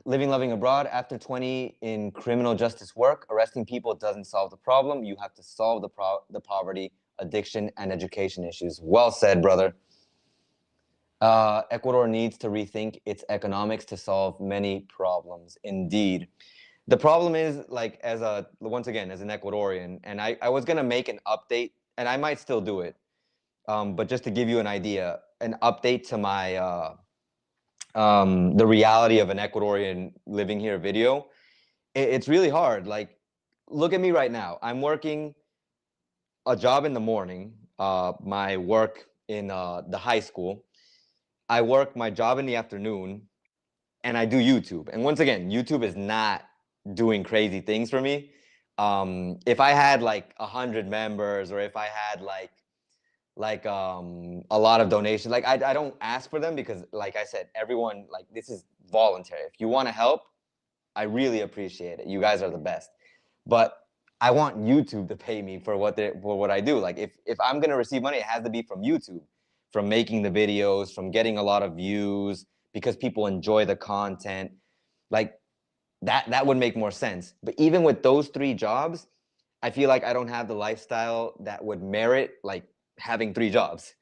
Speaker 1: Living, loving abroad. After 20 in criminal justice work, arresting people doesn't solve the problem. You have to solve the poverty, addiction, and education issues. Well said, brother. Ecuador needs to rethink its economics to solve many problems. Indeed. The problem is, like, once again, as an Ecuadorian, and I was going to make an update, and I might still do it. But just to give you an idea, an update to my, the reality of an Ecuadorian living here video, it's really hard. Like, look at me right now. I'm working a job in the morning, my work in the high school. I work my job in the afternoon, and I do YouTube. And once again, YouTube is not doing crazy things for me. If I had like 100 members, or if I had a lot of donations, like I don't ask for them, because like I said, everyone, like, this is voluntary. If you want to help, I really appreciate it. You guys are the best. But I want YouTube to pay me for what I do. Like, if I'm gonna receive money, it has to be from YouTube, from making the videos, from getting a lot of views, because people enjoy the content. Like, that would make more sense. But even with those 3 jobs, I feel like I don't have the lifestyle that would merit like having 3 jobs.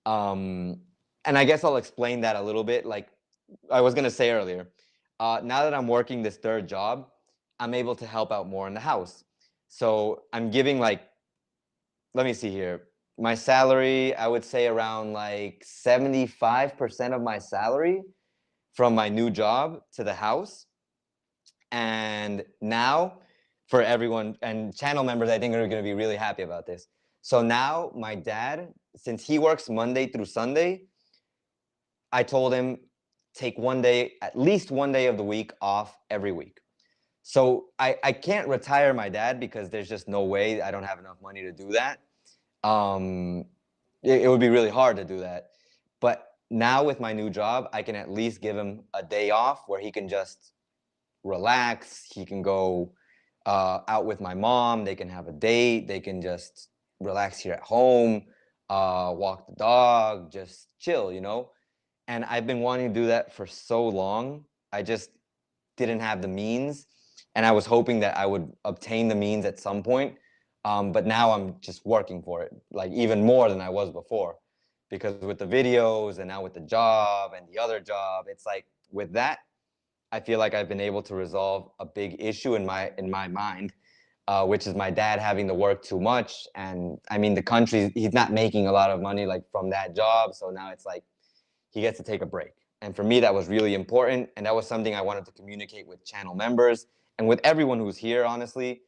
Speaker 1: And I guess I'll explain that a little bit. Like I was gonna say earlier, now that I'm working this 3rd job, I'm able to help out more in the house. So I'm giving, like, let me see here. My salary, I would say around like 75% of my salary from my new job to the house. And now, for everyone and channel members, I think are going to be really happy about this. So now my dad, since he works Monday through Sunday, I told him, take one day, at least one day of the week off every week. So I can't retire my dad, because there's just no way. I don't have enough money to do that. It would be really hard to do that. But now with my new job, I can at least give him a day off where he can just relax. He can go out with my mom. They can have a date. They can just relax here at home, walk the dog, just chill, you know? And I've been wanting to do that for so long. I just didn't have the means. And I was hoping that I would obtain the means at some point. But now I'm just working for it, like even more than I was before. Because with the videos, and now with the job and the other job, it's like, with that, I feel like I've been able to resolve a big issue in my mind, which is my dad having to work too much. And I mean, the country, he's not making a lot of money like from that job. So now it's like he gets to take a break. And for me, that was really important. And that was something I wanted to communicate with channel members and with everyone who's here, honestly,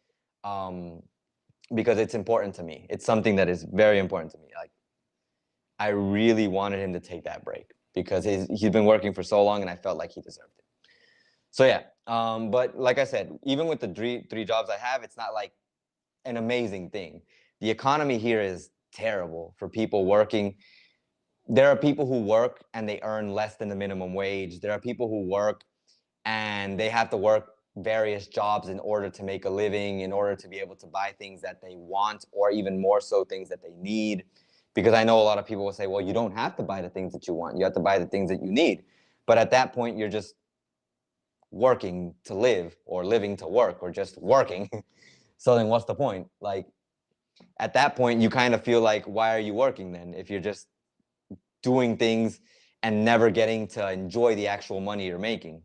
Speaker 1: because it's important to me. It's something that is very important to me. Like, I really wanted him to take that break, because he's been working for so long, and I felt like he deserved it. So yeah, but like I said, even with the three jobs I have, it's not like an amazing thing. The economy here is terrible for people working. There are people who work and they earn less than the minimum wage. There are people who work and they have to work various jobs in order to make a living, in order to be able to buy things that they want, or even more so, things that they need. Because I know a lot of people will say, well, you don't have to buy the things that you want. You have to buy the things that you need. But at that point, you're just working to live, or living to work, or just working. So then what's the point? Like, at that point, you kind of feel like, why are you working then, if you're just doing things and never getting to enjoy the actual money you're making?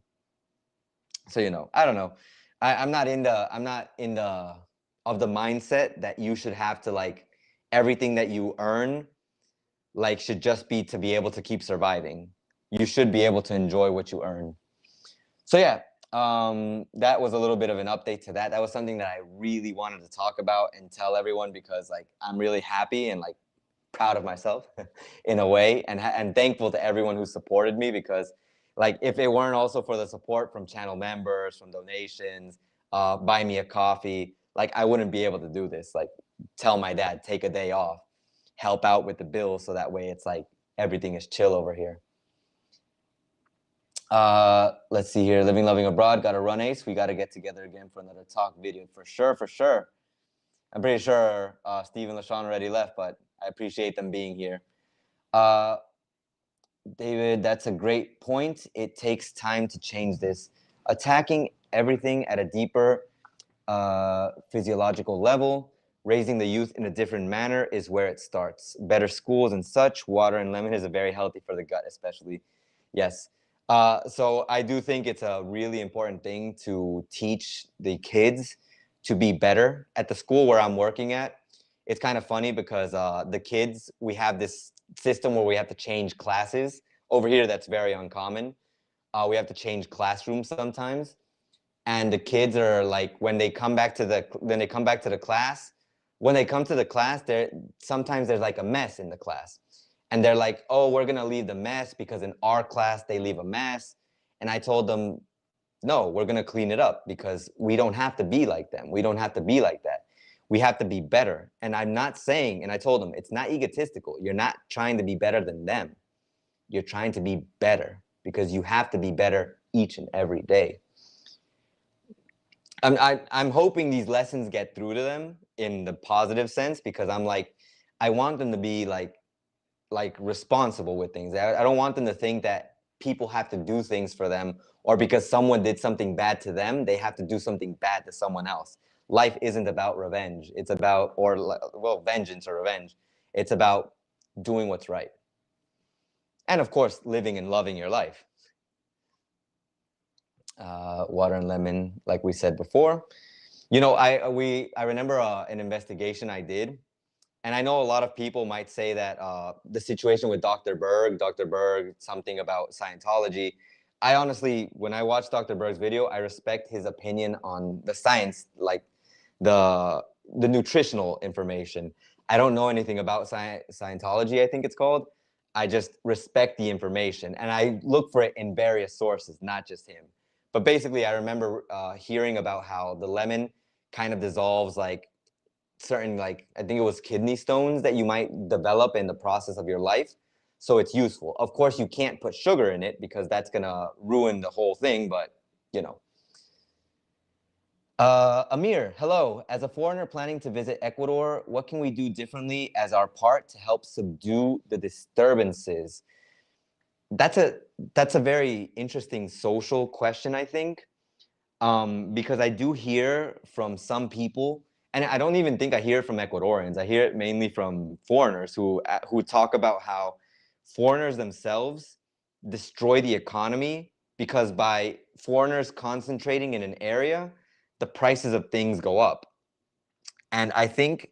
Speaker 1: So, you know, I don't know. I'm not in the of the mindset that you should have to, like, everything that you earn, like, should just be to be able to keep surviving. You should be able to enjoy what you earn. So yeah, that was a little bit of an update to that. That was something that I really wanted to talk about and tell everyone, because like, I'm really happy and like proud of myself in a way, and thankful to everyone who supported me, because like, if it weren't also for the support from channel members, from donations, buy me a coffee, like, I wouldn't be able to do this. Like, tell my dad, take a day off, help out with the bills, so that way it's like everything is chill over here. Let's see here. Living, loving abroad. Got to run, Ace. We got to get together again for another talk video, for sure, for sure. I'm pretty sure Steve and LaShawn already left, but I appreciate them being here. David, that's a great point. It takes time to change this. Attacking everything at a deeper physiological level Raising the youth in a different manner is where it starts. Better schools and such. Water and lemon is very healthy for the gut, especially. Yes. So I do think it's a really important thing to teach the kids to be better. At the school where I'm working at, it's kind of funny because the kids, we have this system where we have to change classes. Over here, that's very uncommon. We have to change classrooms sometimes. And the kids are like, when they come back to the class, when they come to the class, sometimes there's like a mess in the class. And they're like, oh, we're going to leave the mess because in our class, they leave a mess. And I told them, no, we're going to clean it up because we don't have to be like them. We don't have to be like that. We have to be better. And I'm not saying, and I told them, it's not egotistical. You're not trying to be better than them. You're trying to be better because you have to be better each and every day. I'm hoping these lessons get through to them in the positive sense, because I'm like, I want them to be like responsible with things. I don't want them to think that people have to do things for them, or because someone did something bad to them, they have to do something bad to someone else. Life isn't about revenge. It's about, vengeance or revenge. It's about doing what's right. And of course, living and loving your life. Water and lemon, like we said before. You know, I remember an investigation I did, and I know a lot of people might say that the situation with Dr. Berg, something about Scientology. I honestly, when I watched Dr. Berg's video, I respect his opinion on the science, like the nutritional information. I don't know anything about Scientology, I think it's called. I just respect the information, and I look for it in various sources, not just him. But basically, I remember hearing about how the lemon kind of dissolves like certain, like, I think it was kidney stones that you might develop in the process of your life. So it's useful. Of course, you can't put sugar in it because that's gonna ruin the whole thing, but you know. Amir, hello. As a foreigner planning to visit Ecuador, what can we do differently as our part to help subdue the disturbances? That's a very interesting social question, I think. Because I do hear from some people, and I don't even think I hear it from Ecuadorians. I hear it mainly from foreigners who talk about how foreigners themselves destroy the economy because by foreigners concentrating in an area, the prices of things go up. And I think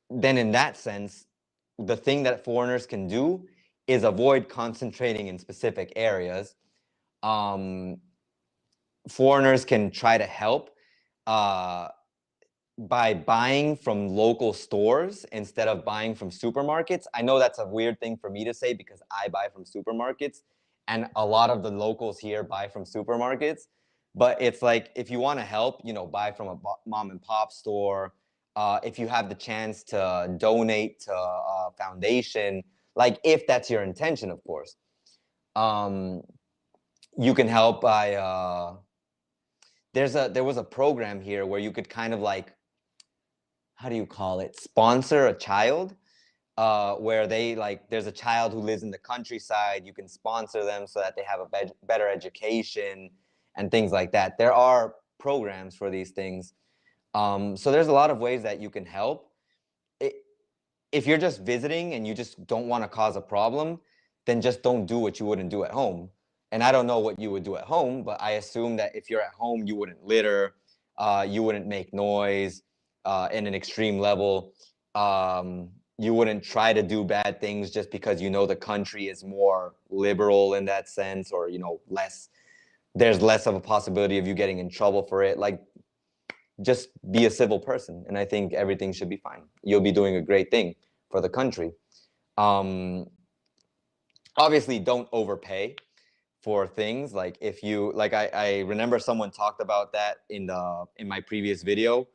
Speaker 1: then in that sense, the thing that foreigners can do is avoid concentrating in specific areas. Foreigners can try to help by buying from local stores instead of buying from supermarkets. I know that's a weird thing for me to say because I buy from supermarkets and a lot of the locals here buy from supermarkets. But it's like, if you want to help, you know, buy from a mom and pop store. If you have the chance to donate to a foundation, like if that's your intention, of course, you can help by there was a program here where you could kind of like, how do you call it, sponsor a child, where they like, there's a child who lives in the countryside, you can sponsor them so that they have a better education and things like that. There are programs for these things. So there's a lot of ways that you can help. If you're just visiting and you just don't want to cause a problem, then just don't do what you wouldn't do at home. And I don't know what you would do at home, but I assume that if you're at home, you wouldn't litter, you wouldn't make noise in an extreme level. You wouldn't try to do bad things just because you know the country is more liberal in that sense, or, you know, there's less of a possibility of you getting in trouble for it. Like, just be a civil person, and I think everything should be fine. You'll be doing a great thing for the country. Obviously, don't overpay for things. Like, if you like, I remember someone talked about that in my previous video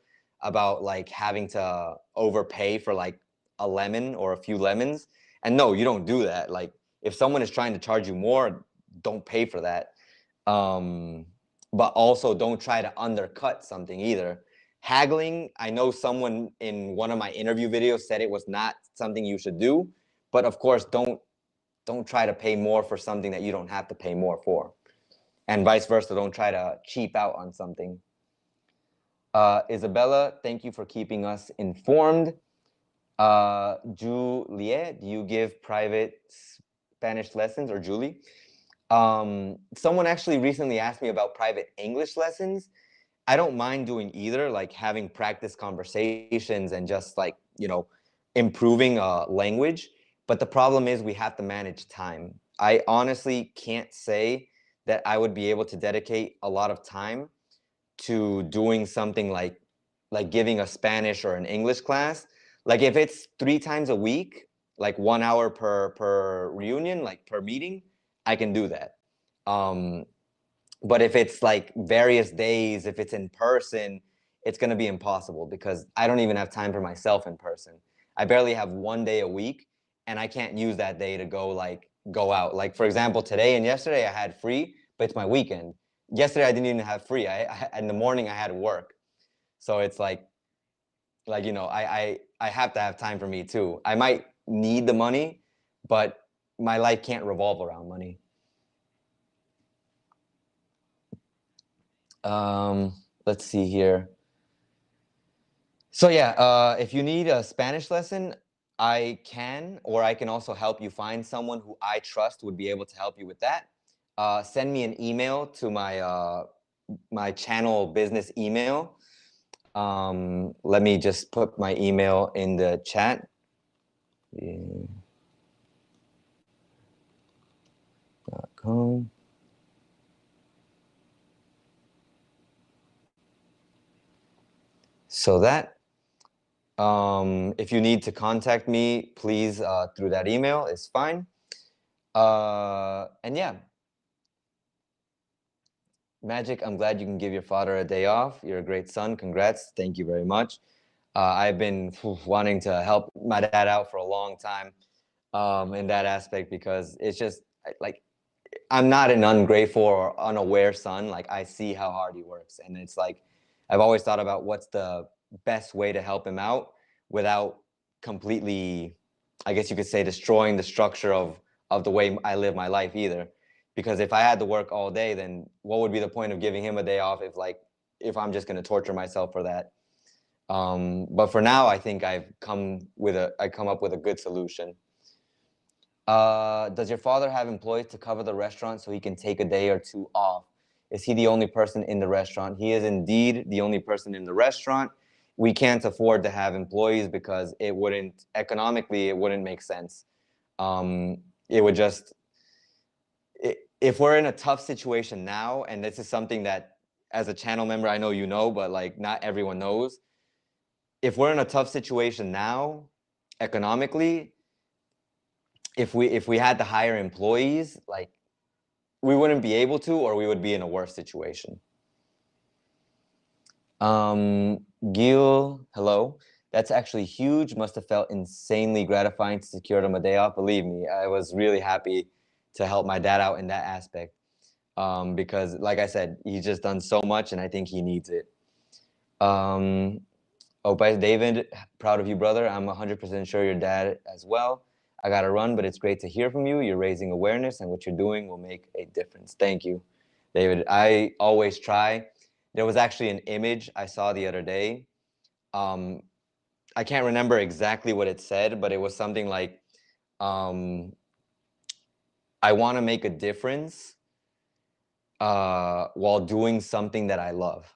Speaker 1: about like having to overpay for like a lemon or a few lemons. And no, you don't do that. Like, if someone is trying to charge you more, don't pay for that. But also don't try to undercut something either. Haggling, I know someone in one of my interview videos said it was not something you should do, but of course, don't try to pay more for something that you don't have to pay more for. And vice versa, don't try to cheap out on something. Isabella, thank you for keeping us informed. Juliet, do you give private Spanish lessons, or Julie? Someone actually recently asked me about private English lessons. I don't mind doing either, like having practice conversations and just like, improving language. But the problem is we have to manage time. I honestly can't say that I would be able to dedicate a lot of time to doing something like giving a Spanish or an English class. Like if it's 3 times a week, like 1 hour per reunion, like per meeting, I can do that. But if it's like various days, if it's in person, it's going to be impossible because I don't even have time for myself in person. I barely have 1 day a week, and I can't use that day to go out. Like for example, today and yesterday I had free, but it's my weekend. Yesterday I didn't even have free. I in the morning I had work, so it's I have to have time for me too. I might need the money, but my life can't revolve around money. Let's see here. So yeah, if you need a Spanish lesson, I can also help you find someone who I trust would be able to help you with that. Send me an email to my channel business email. Let me just put my email in the chat. .com. So that if you need to contact me, please through that email is fine. And yeah, Magic, I'm glad you can give your father a day off. You're a great son. Congrats. Thank you very much. I've been wanting to help my dad out for a long time in that aspect, because it's just like I'm not an ungrateful or unaware son. Like I see how hard he works, and it's like I've always thought about what's the best way to help him out without completely, I guess you could say, destroying the structure of the way I live my life either. Because if I had to work all day, then what would be the point of giving him a day off if I'm just going to torture myself for that? But for now, I think I come up with a good solution. Does your father have employees to cover the restaurant so he can take a day or two off? Is he the only person in the restaurant? He is indeed the only person in the restaurant. We can't afford to have employees because economically, it wouldn't make sense. It would just, if we're in a tough situation now, and this is something that as a channel member, I know you know, but like not everyone knows. If we're in a tough situation now, economically, if we had to hire employees, like we wouldn't be able to, or we would be in a worse situation. Gil, hello. That's actually huge. Must have felt insanely gratifying to secure him a day off. Believe me, I was really happy to help my dad out in that aspect. Because like I said, he's just done so much, and I think he needs it. By David, proud of you, brother. I'm 100% sure your dad as well. I gotta run, but it's great to hear from you. You're raising awareness, and what you're doing will make a difference. Thank you, David. I always try. There was actually an image I saw the other day. I can't remember exactly what it said, but it was something like, I want to make a difference while doing something that I love.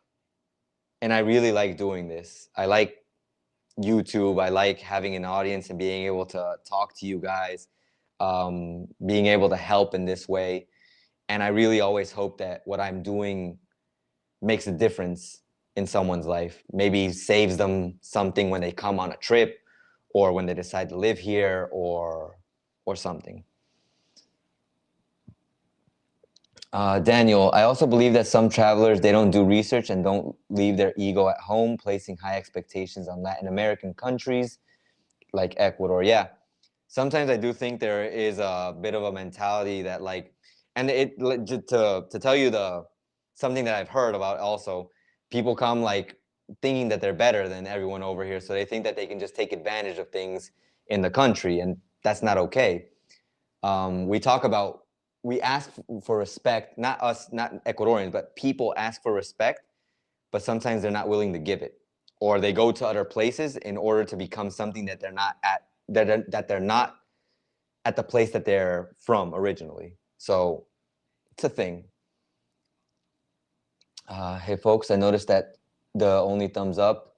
Speaker 1: And I really like doing this. I like YouTube. I like having an audience and being able to talk to you guys, being able to help in this way. And I really always hope that what I'm doing makes a difference in someone's life. Maybe saves them something when they come on a trip, or when they decide to live here, or something. Daniel, I also believe that some travelers, they don't do research and don't leave their ego at home, placing high expectations on Latin American countries like Ecuador. Yeah, sometimes I do think there is a bit of a mentality that and to tell you something that I've heard about also, people come thinking that they're better than everyone over here, so they think that they can just take advantage of things in the country, and that's not okay. We ask for respect, not us, not Ecuadorians, but people ask for respect but sometimes they're not willing to give it, or they go to other places in order to become something that they're not at, that they're not at the place that they're from originally. So it's a thing. Hey folks, I noticed that the only thumbs up,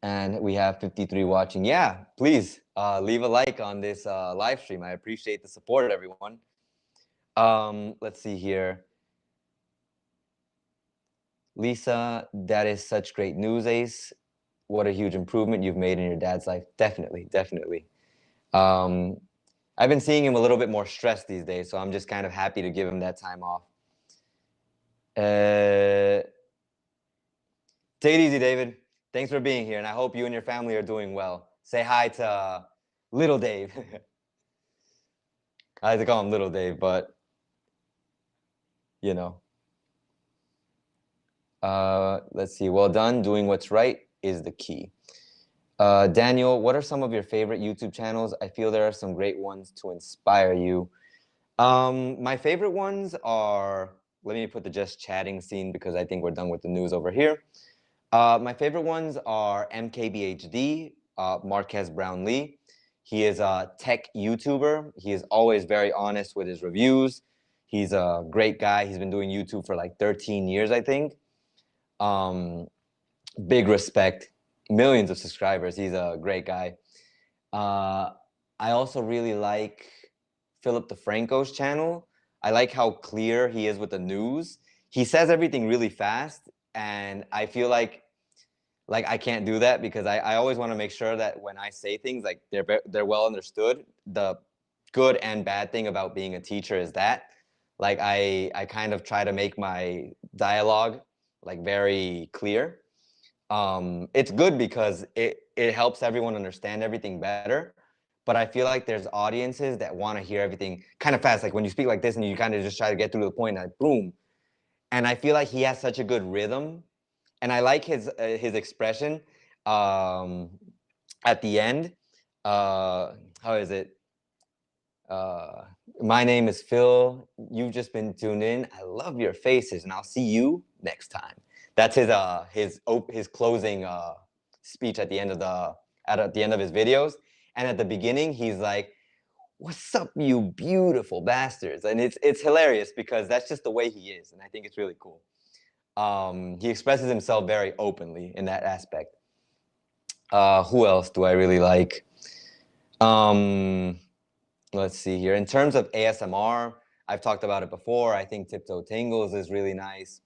Speaker 1: and we have 53 watching. Yeah, please leave a like on this live stream. I appreciate the support, everyone. Let's see here. Lisa, that is such great news, Ace. What a huge improvement you've made in your dad's life. Definitely, definitely. I've been seeing him a little bit more stressed these days, so I'm just kind of happy to give him that time off. Take it easy, David. Thanks for being here, and I hope you and your family are doing well. Say hi to little Dave. I like to call him little Dave, but you know. Let's see. Well done. Doing what's right is the key. Daniel, what are some of your favorite YouTube channels? I feel there are some great ones to inspire you. My favorite ones are, let me put the just chatting scene because I think we're done with the news over here. My favorite ones are MKBHD, Marquez Brownlee. He is a tech YouTuber. He is always very honest with his reviews. He's a great guy. He's been doing YouTube for like 13 years, I think. Big respect, millions of subscribers. He's a great guy. I also really like Philip DeFranco's channel. I like how clear he is with the news. He says everything really fast, and I feel like I can't do that because I always want to make sure that when I say things, like they're well understood. The good and bad thing about being a teacher is that like I kind of try to make my dialogue like very clear. It's good because it helps everyone understand everything better. But I feel like there's audiences that want to hear everything kind of fast. Like when you speak like this and you kind of just try to get through to the point, like boom. And I feel like he has such a good rhythm, and I like his expression at the end. How is it? My name is Phil. You've just been tuned in. I love your faces, and I'll see you next time. That's his closing speech at the end of his videos. And at the beginning, he's like, "What's up, you beautiful bastards?" And it's hilarious because that's just the way he is, and I think it's really cool. He expresses himself very openly in that aspect. Who else do I really like? Let's see here. In terms of ASMR, I've talked about it before. I think Tiptoe Tingles is really nice.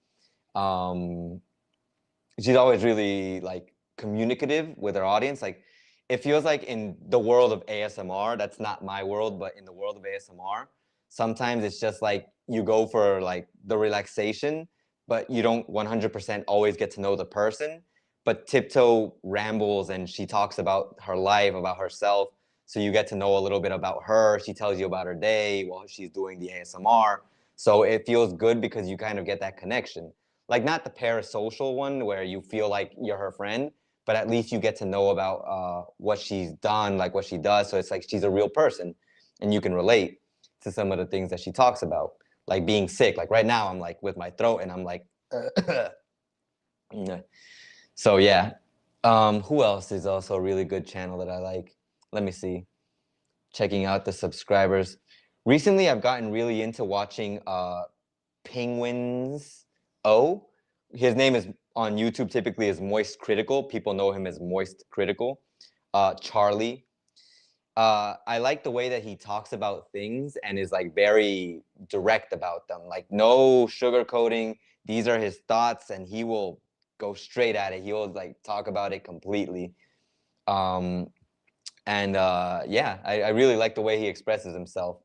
Speaker 1: She's always really like communicative with her audience. Like it feels like in the world of ASMR, that's not my world, but in the world of ASMR, sometimes it's just like you go for like the relaxation, but you don't 100% always get to know the person. But Tiptoe rambles and she talks about her life, about herself. So you get to know a little bit about her. She tells you about her day while she's doing the ASMR. So it feels good because you kind of get that connection. Like not the parasocial one where you feel like you're her friend, but at least you get to know about what she's done, like what she does. So it's like she's a real person and you can relate to some of the things that she talks about, like being sick. Like right now I'm like with my throat and I'm like, so yeah. Who else is also a really good channel that I like? Let me see. Checking out the subscribers. Recently, I've gotten really into watching Penguins O. His name is on YouTube typically is Moist Critical. People know him as Moist Critical. Charlie. I like the way that he talks about things and is like very direct about them. Like no sugarcoating. These are his thoughts, and he will go straight at it. He will like talk about it completely. Yeah, I really like the way he expresses himself.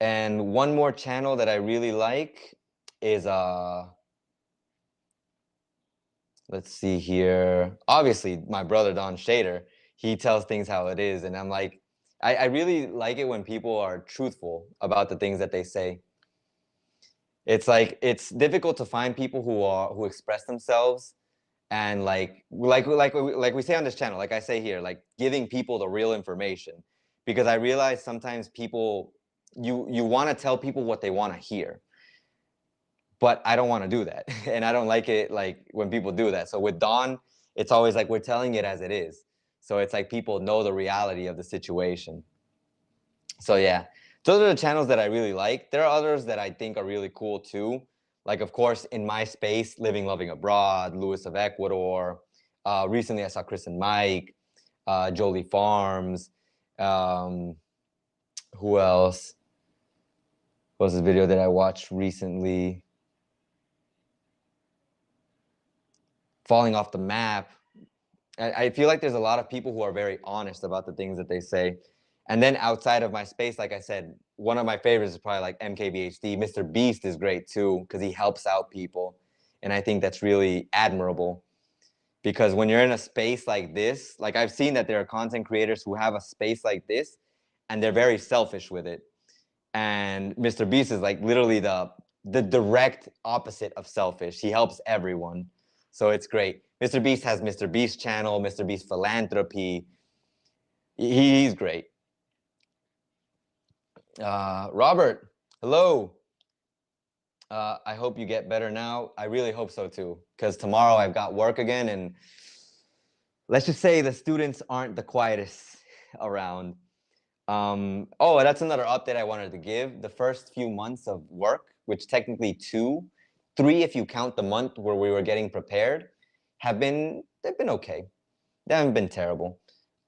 Speaker 1: And one more channel that I really like is let's see here. Obviously, my brother Don Shader. He tells things how it is, and I'm like, I really like it when people are truthful about the things that they say. It's like it's difficult to find people who express themselves and like we say on this channel, like I say here, like giving people the real information, because I realize sometimes people you want to tell people what they want to hear, but I don't want to do that. And I don't like it like when people do that. So with Dawn, it's always like we're telling it as it is. So it's like people know the reality of the situation. So yeah, those are the channels that I really like. There are others that I think are really cool too. Like, of course, in my space, Living Loving Abroad, Louis of Ecuador. Recently, I saw Chris and Mike, Jolie Farms. Who else? What was this video that I watched recently? Falling Off the Map. I feel like there's a lot of people who are very honest about the things that they say. And then outside of my space, like I said, one of my favorites is probably like MKBHD. Mr. Beast is great too, because he helps out people. And I think that's really admirable. Because when you're in a space like this, like I've seen that there are content creators who have a space like this, and they're very selfish with it. And Mr. Beast is like literally the direct opposite of selfish. He helps everyone. So it's great. Mr. Beast has Mr. Beast channel, Mr. Beast philanthropy. He's great. Robert, hello. I hope you get better now. I really hope so too, because tomorrow I've got work again, and let's just say the students aren't the quietest around. Oh, that's another update I wanted to give. The first few months of work, which technically 2, 3 if you count the month where we were getting prepared, they've been okay. They haven't been terrible.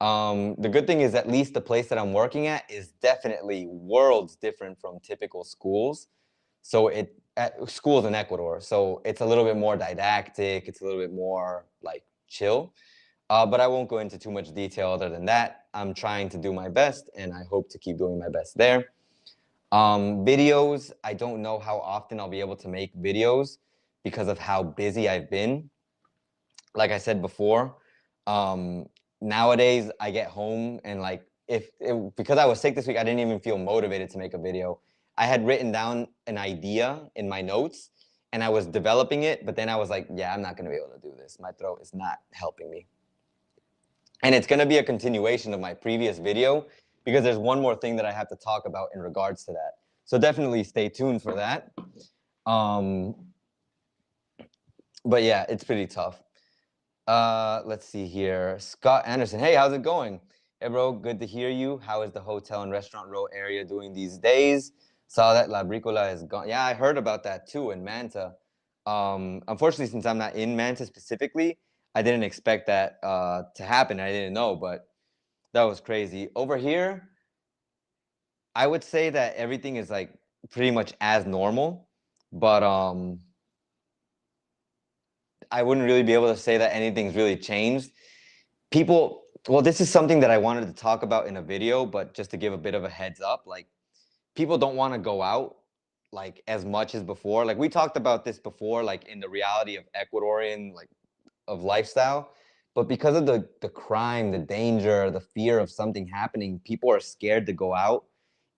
Speaker 1: The good thing is at least the place that I'm working at is definitely worlds different from typical schools. So schools in Ecuador. So it's a little bit more didactic. It's a little bit more like chill. But I won't go into too much detail other than that. I'm trying to do my best, and I hope to keep doing my best there. Videos, I don't know how often I'll be able to make videos because of how busy I've been. Like I said before, nowadays I get home and like because I was sick this week, I didn't even feel motivated to make a video. I had written down an idea in my notes and I was developing it, but then I was like, yeah, I'm not going to be able to do this. My throat is not helping me. And it's going to be a continuation of my previous video because there's one more thing that I have to talk about in regards to that. So definitely stay tuned for that. But yeah, it's pretty tough. Let's see here. Scott Anderson. Hey, how's it going? Hey, bro, good to hear you. How is the hotel and restaurant row area doing these days? Saw that La Bricola is gone. Yeah, I heard about that too in Manta. Unfortunately, since I'm not in Manta specifically, I didn't expect that to happen. I didn't know, but that was crazy. Over here, I would say that everything is like pretty much as normal, but I wouldn't really be able to say that anything's really changed. People, well, this is something that I wanted to talk about in a video, but just to give a bit of a heads up, like people don't want to go out like as much as before. Like we talked about this before, like in the reality of Ecuadorian like of lifestyle, but because of the crime, the danger, the fear of something happening, people are scared to go out,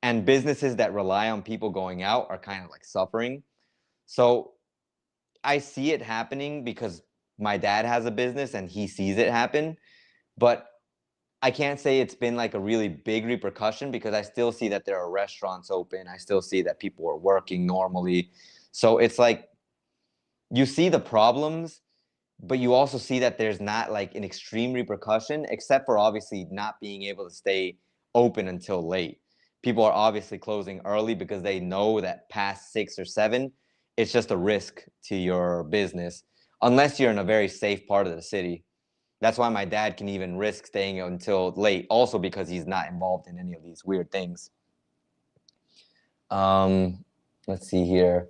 Speaker 1: and businesses that rely on people going out are kind of like suffering. So I see it happening because my dad has a business and he sees it happen, but I can't say it's been like a really big repercussion because I still see that there are restaurants open. I still see that people are working normally. So it's like you see the problems, but you also see that there's not like an extreme repercussion, except for obviously not being able to stay open until late. People are obviously closing early because they know that past 6 or 7, it's just a risk to your business, unless you're in a very safe part of the city. That's why my dad can even risk staying until late, also because he's not involved in any of these weird things. Let's see here.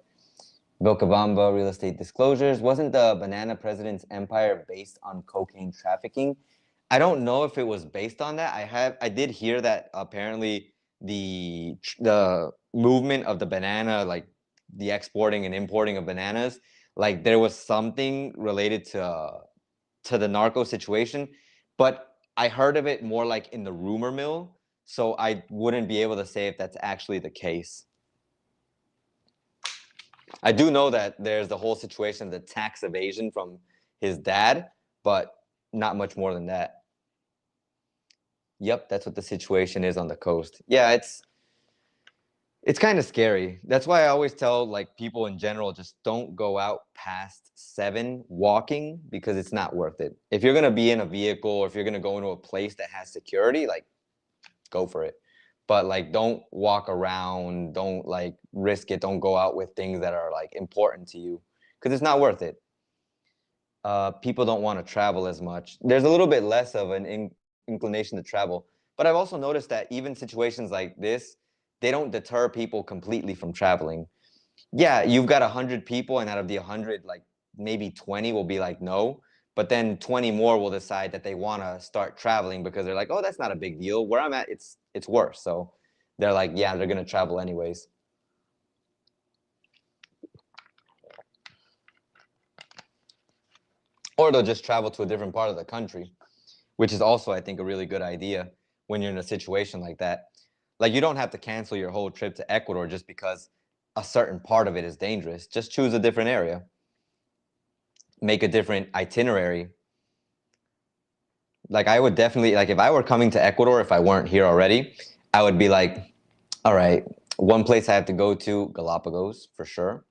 Speaker 1: Vilcabamba real estate disclosures. Wasn't the banana president's empire based on cocaine trafficking? I don't know if it was based on that. I did hear that apparently the movement of the banana, like the exporting and importing of bananas, like there was something related to the narco situation, but I heard of it more like in the rumor mill, so I wouldn't be able to say if that's actually the case. I do know that there's the whole situation of the tax evasion from his dad, but not much more than that. Yep, that's what the situation is on the coast. Yeah, It's kind of scary. That's why I always tell like people in general, just don't go out past 7 walking because it's not worth it. If you're gonna be in a vehicle or if you're gonna go into a place that has security, like go for it. But like don't walk around, don't like risk it, don't go out with things that are like important to you because it's not worth it. People don't want to travel as much. There's a little bit less of an inclination to travel. But I've also noticed that even situations like this, they don't deter people completely from traveling. Yeah, you've got 100 people, and out of the 100, like maybe 20 will be like no, but then 20 more will decide that they want to start traveling because they're like, oh, that's not a big deal. Where I'm at, it's worse. So they're like, yeah, they're gonna travel anyways. Or they'll just travel to a different part of the country, which is also, I think, a really good idea when you're in a situation like that. Like, you don't have to cancel your whole trip to Ecuador just because a certain part of it is dangerous. Just choose a different area, make a different itinerary. Like, I would definitely, like, if I were coming to Ecuador, if I weren't here already, I would be like, all right, one place I have to go to, Galapagos, for sure.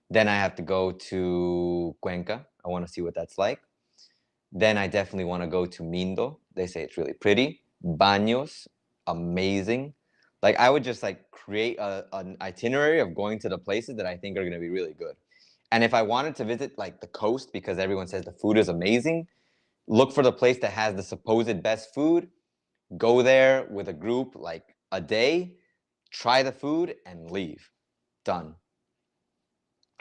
Speaker 1: Then I have to go to Cuenca. I want to see what that's like. Then I definitely want to go to Mindo. They say it's really pretty. Baños, amazing. Like, I would just like create an itinerary of going to the places that I think are going to be really good. And if I wanted to visit like the coast because everyone says the food is amazing, look for the place that has the supposed best food. Go there with a group like a day, try the food and leave. Done.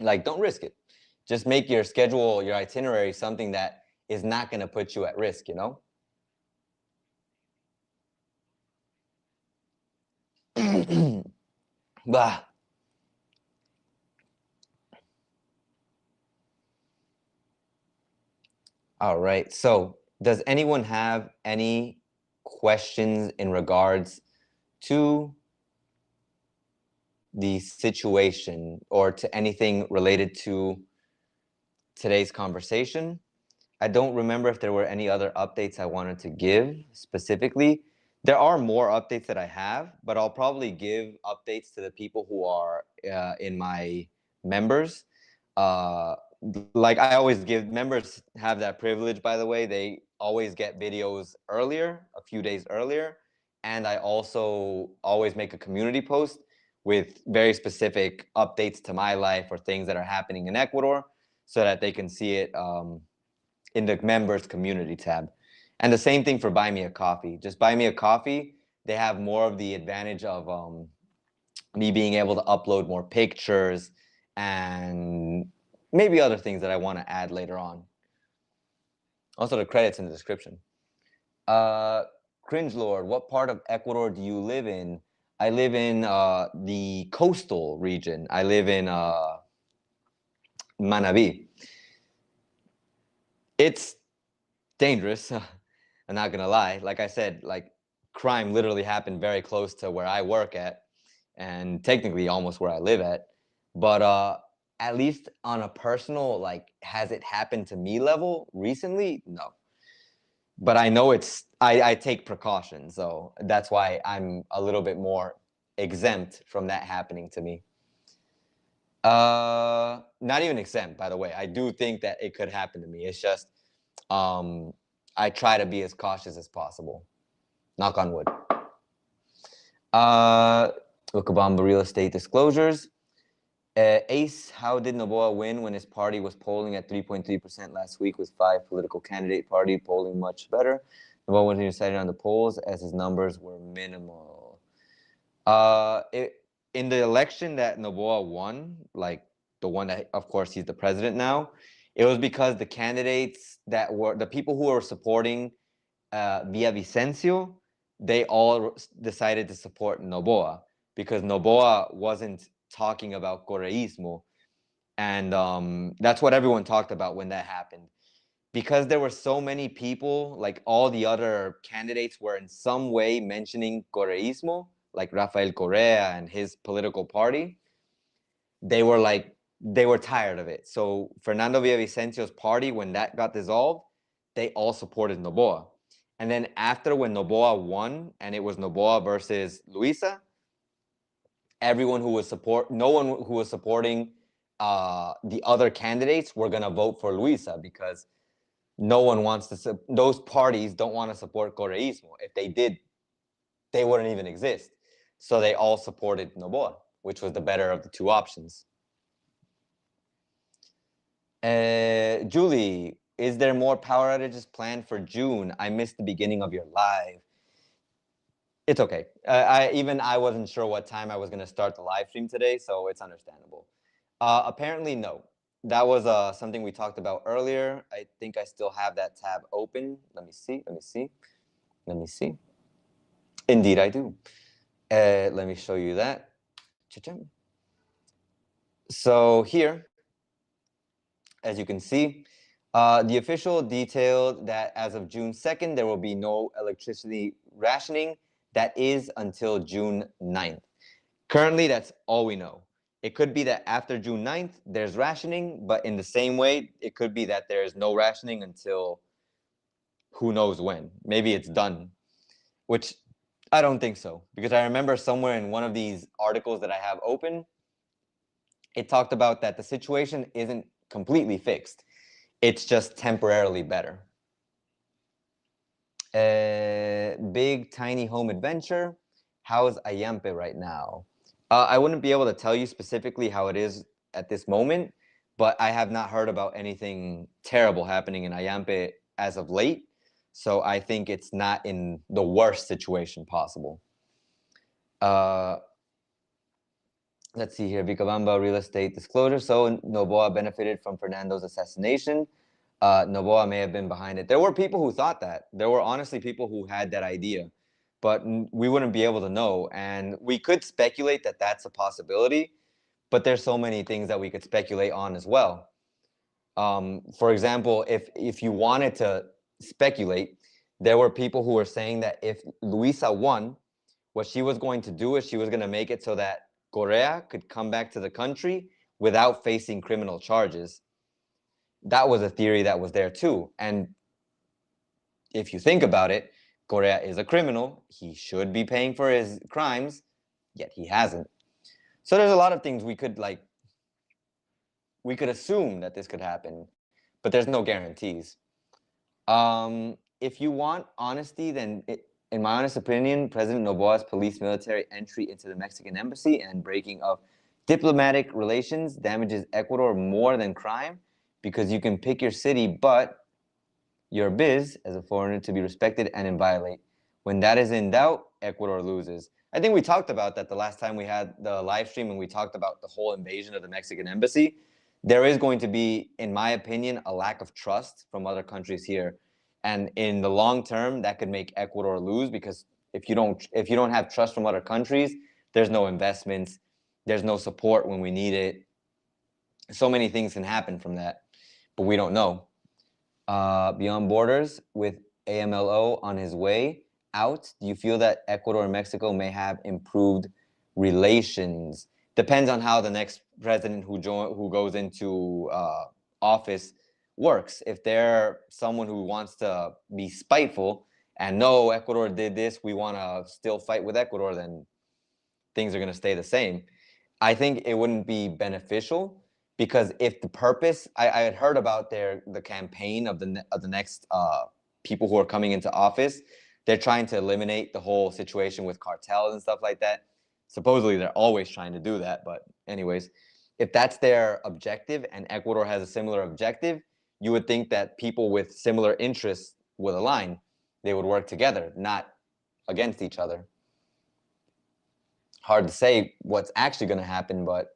Speaker 1: Like, don't risk it. Just make your schedule, your itinerary something that is not going to put you at risk, you know? Bah. All right. So, does anyone have any questions in regards to the situation or to anything related to today's conversation? I don't remember if there were any other updates I wanted to give specifically. There are more updates that I have, but I'll probably give updates to the people who are in my members. Uh, like I always give, members have that privilege, by the way. They always get videos earlier, a few days earlier. And I also always make a community post with very specific updates to my life or things that are happening in Ecuador so that they can see it in the members community tab. And the same thing for Buy Me a Coffee. Just Buy Me a Coffee. They have more of the advantage of me being able to upload more pictures and maybe other things that I want to add later on. Also, the credits in the description. Cringe Lord, what part of Ecuador do you live in? I live in the coastal region. I live in Manabí. It's dangerous. I'm not gonna lie. Like I said, like crime literally happened very close to where I work at, and technically almost where I live at. But at least on a personal, like, has it happened to me level recently? No. But I know I take precautions, so that's why I'm a little bit more exempt from that happening to me. Not even exempt, by the way. I do think that it could happen to me. It's just I try to be as cautious as possible. Knock on wood. Ukabamba real estate disclosures. Ace, how did Noboa win when his party was polling at 3.3% last week with 5 political candidate party polling much better? Noboa wasn't decided on the polls as his numbers were minimal. In the election that Noboa won, like the one that, of course, he's the president now, it was because the candidates that were the people who were supporting Villavicencio, they all decided to support Noboa because Noboa wasn't talking about Correísmo. And that's what everyone talked about when that happened. Because there were so many people, like all the other candidates were in some way mentioning Correísmo, like Rafael Correa and his political party, they were tired of it. So Fernando Villavicencio's party, when that got dissolved, they all supported Noboa. And then after when Noboa won, and it was Noboa versus Luisa, everyone who was no one who was supporting the other candidates were going to vote for Luisa, because no one wants to, those parties don't want to support Correísmo. If they did, they wouldn't even exist. So they all supported Noboa, which was the better of the two options. Julie, is there more power outages planned for June? I missed the beginning of your live. It's okay. I wasn't sure what time I was going to start the live stream today, so it's understandable. Apparently, no. That was something we talked about earlier. I think I still have that tab open. Let me see. Indeed, I do. Let me show you that. So here, as you can see, the official detailed that as of June 2nd, there will be no electricity rationing. That is until June 9th. Currently, that's all we know. It could be that after June 9th, there's rationing, but in the same way, it could be that there's no rationing until who knows when. Maybe it's done, which I don't think so, because I remember somewhere in one of these articles that I have open, it talked about that the situation isn't completely fixed. It's just temporarily better. Big tiny home adventure. How's Ayampe right now? I wouldn't be able to tell you specifically how it is at this moment, but I have not heard about anything terrible happening in Ayampe as of late. So I think it's not in the worst situation possible. Let's see here. Vicabamba real estate disclosure. So Noboa benefited from Fernando's assassination. Noboa may have been behind it. There were people who thought that. There were honestly people who had that idea, but we wouldn't be able to know. And we could speculate that that's a possibility, but there's so many things that we could speculate on as well. For example, if you wanted to speculate, there were people who were saying that if Luisa won, what she was going to do is she was going to make it so that Correa could come back to the country without facing criminal charges. That was a theory that was there too. And if you think about it, Correa is a criminal. He should be paying for his crimes, yet he hasn't. So there's a lot of things we could assume that this could happen, but there's no guarantees. If you want honesty, then in my honest opinion, President Noboa's police military entry into the Mexican embassy and breaking of diplomatic relations damages Ecuador more than crime, because you can pick your city, but your biz as a foreigner to be respected and inviolate. When that is in doubt, Ecuador loses. I think we talked about that the last time we had the live stream and we talked about the whole invasion of the Mexican embassy. There is going to be, in my opinion, a lack of trust from other countries here. And in the long term, that could make Ecuador lose, because if you don't have trust from other countries, there's no investments, there's no support when we need it. So many things can happen from that, but we don't know. Beyond borders, with AMLO on his way out, do you feel that Ecuador and Mexico may have improved relations? Depends on how the next president who goes into office works. If they're someone who wants to be spiteful and no, Ecuador did this, we want to still fight with Ecuador, then things are going to stay the same. I think it wouldn't be beneficial, because if the purpose, I had heard about the campaign of the next people who are coming into office. They're trying to eliminate the whole situation with cartels and stuff like that. Supposedly, they're always trying to do that. But anyways, if that's their objective and Ecuador has a similar objective, you would think that people with similar interests would align. They would work together, not against each other. Hard to say what's actually going to happen, but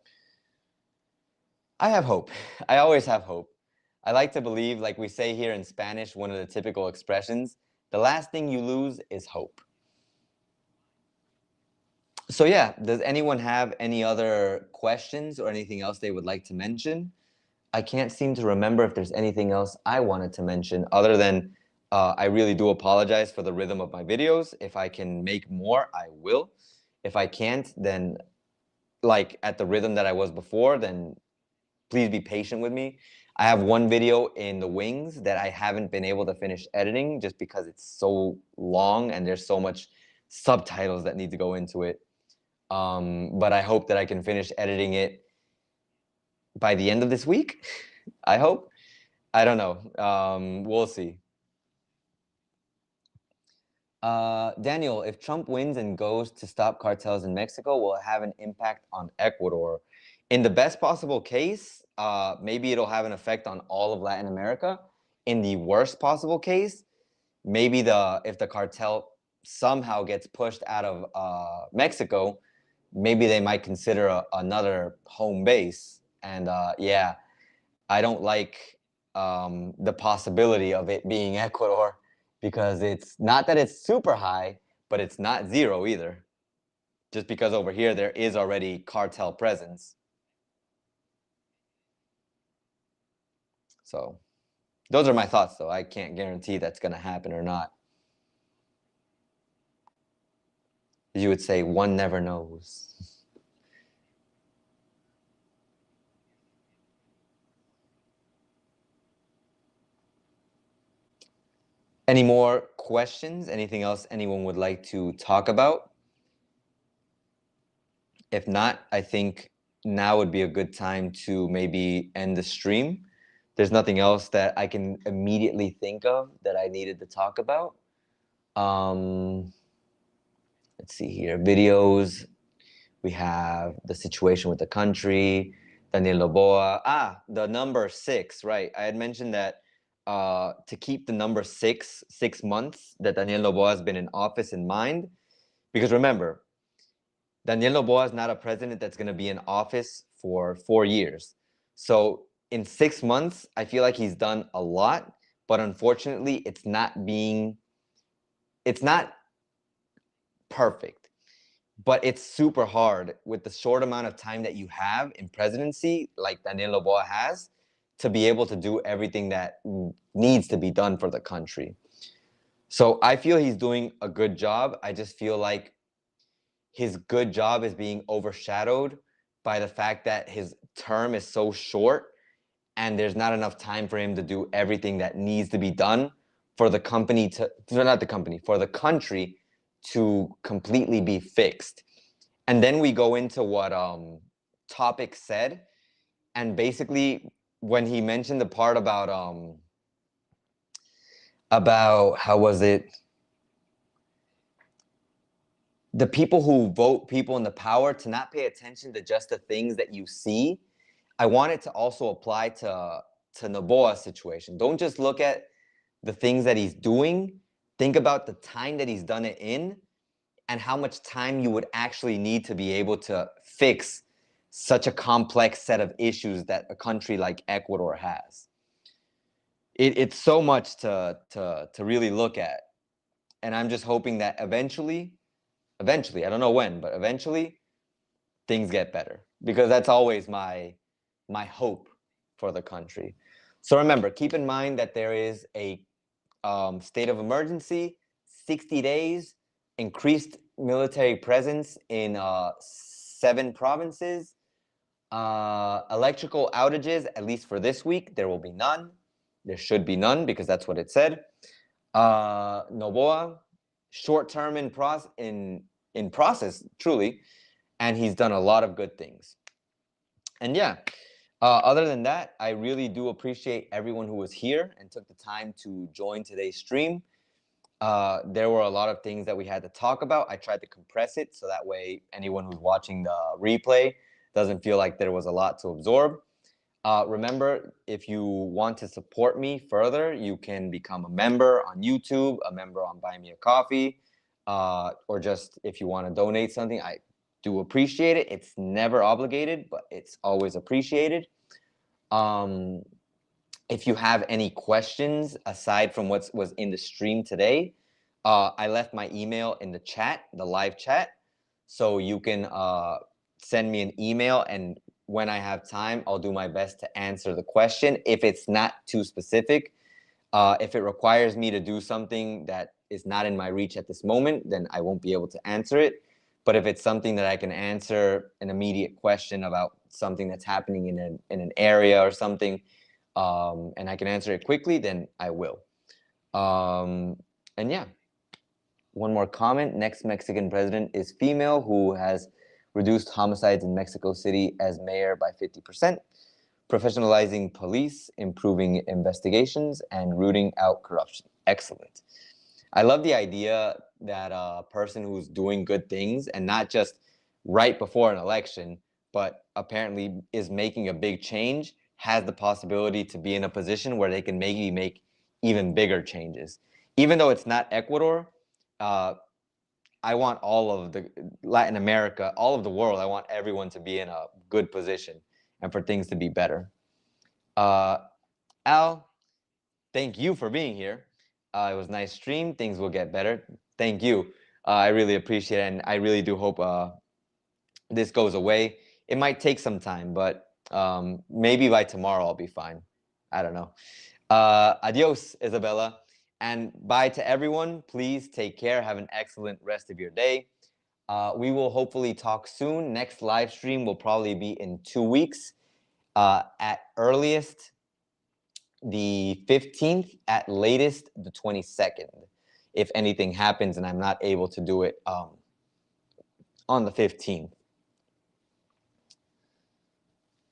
Speaker 1: I have hope. I always have hope. I like to believe, like we say here in Spanish, one of the typical expressions, the last thing you lose is hope. So yeah, does anyone have any other questions or anything else they would like to mention? I can't seem to remember if there's anything else I wanted to mention other than I really do apologize for the rhythm of my videos. If I can make more, I will. If I can't, then like at the rhythm that I was before, then please be patient with me. I have one video in the wings that I haven't been able to finish editing just because it's so long and there's so much subtitles that need to go into it. But I hope that I can finish editing it by the end of this week. I hope. I don't know. We'll see. Daniel, if Trump wins and goes to stop cartels in Mexico, will it have an impact on Ecuador? In the best possible case, maybe it'll have an effect on all of Latin America. In the worst possible case, maybe if the cartel somehow gets pushed out of Mexico, maybe they might consider another home base. And yeah, I don't like the possibility of it being Ecuador, because it's not that it's super high, but it's not zero either. Just because over here there is already cartel presence. So those are my thoughts, though. I can't guarantee that's going to happen or not. You would say one never knows. Any more questions? Anything else anyone would like to talk about? If not, I think now would be a good time to maybe end the stream. There's nothing else that I can immediately think of that I needed to talk about. Let's see here. Videos. We have the situation with the country. Daniel Noboa. The number 6, right. I had mentioned that to keep the number 6 months that Daniel Noboa has been in office in mind. Because remember, Daniel Noboa is not a president that's going to be in office for 4 years. So in 6 months, I feel like he's done a lot, but unfortunately, it's not perfect. But it's super hard with the short amount of time that you have in presidency, like Daniel Noboa has, to be able to do everything that needs to be done for the country. So I feel he's doing a good job. I just feel like his good job is being overshadowed by the fact that his term is so short and there's not enough time for him to do everything that needs to be done for the company for the country to completely be fixed. And then we go into what Topic said, and basically when he mentioned the part about how was it, the people who vote people in the power to not pay attention to just the things that you see. I want it to also apply to Noboa's situation. Don't just look at the things that he's doing. Think about the time that he's done it in and how much time you would actually need to be able to fix such a complex set of issues that a country like Ecuador has. It's so much to really look at. And I'm just hoping that eventually, I don't know when, but eventually things get better, because that's always my hope for the country. So remember, keep in mind that there is a state of emergency, 60 days, increased military presence in 7 provinces, electrical outages, at least for this week, there will be none. There should be none, because that's what it said. Noboa, short-term in process, truly, and he's done a lot of good things. And yeah, other than that, I really do appreciate everyone who was here and took the time to join today's stream. There were a lot of things that we had to talk about. I tried to compress it so that way anyone who's watching the replay doesn't feel like there was a lot to absorb. Remember, if you want to support me further, you can become a member on YouTube, a member on Buy Me a Coffee, or just if you want to donate something, I do appreciate it. It's never obligated, but it's always appreciated. If you have any questions aside from what was in the stream today, I left my email in the chat, the live chat, so you can send me an email, and when I have time, I'll do my best to answer the question. If it's not too specific, if it requires me to do something that is not in my reach at this moment, then I won't be able to answer it. But if it's something that I can answer an immediate question about something that's happening in an area or something, and I can answer it quickly, then I will. And yeah, one more comment. Next Mexican president is female who has reduced homicides in Mexico City as mayor by 50%, professionalizing police, improving investigations, and rooting out corruption. Excellent. I love the idea that a person who's doing good things, and not just right before an election, but apparently is making a big change, has the possibility to be in a position where they can maybe make even bigger changes. Even though it's not Ecuador, I want all of the Latin America, all of the world, I want everyone to be in a good position and for things to be better. Al, thank you for being here. It was a nice stream. Things will get better. Thank you. I really appreciate it, and I really do hope this goes away. It might take some time, but maybe by tomorrow I'll be fine. I don't know. Adios, Isabella. And bye to everyone. Please take care. Have an excellent rest of your day. We will hopefully talk soon. Next live stream will probably be in 2 weeks. At earliest, the 15th, at latest, the 22nd. If anything happens and I'm not able to do it on the 15th.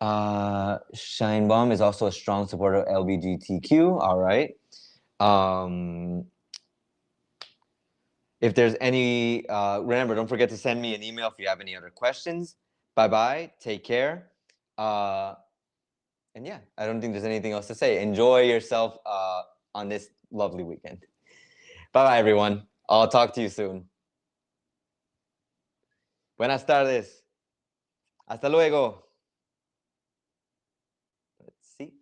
Speaker 1: Shinebomb is also a strong supporter of LGBTQ. All right. If there's any, remember, don't forget to send me an email if you have any other questions. Bye-bye. Take care. And yeah, I don't think there's anything else to say. Enjoy yourself on this lovely weekend. Bye-bye, everyone. I'll talk to you soon. Buenas tardes. Hasta luego. Let's see.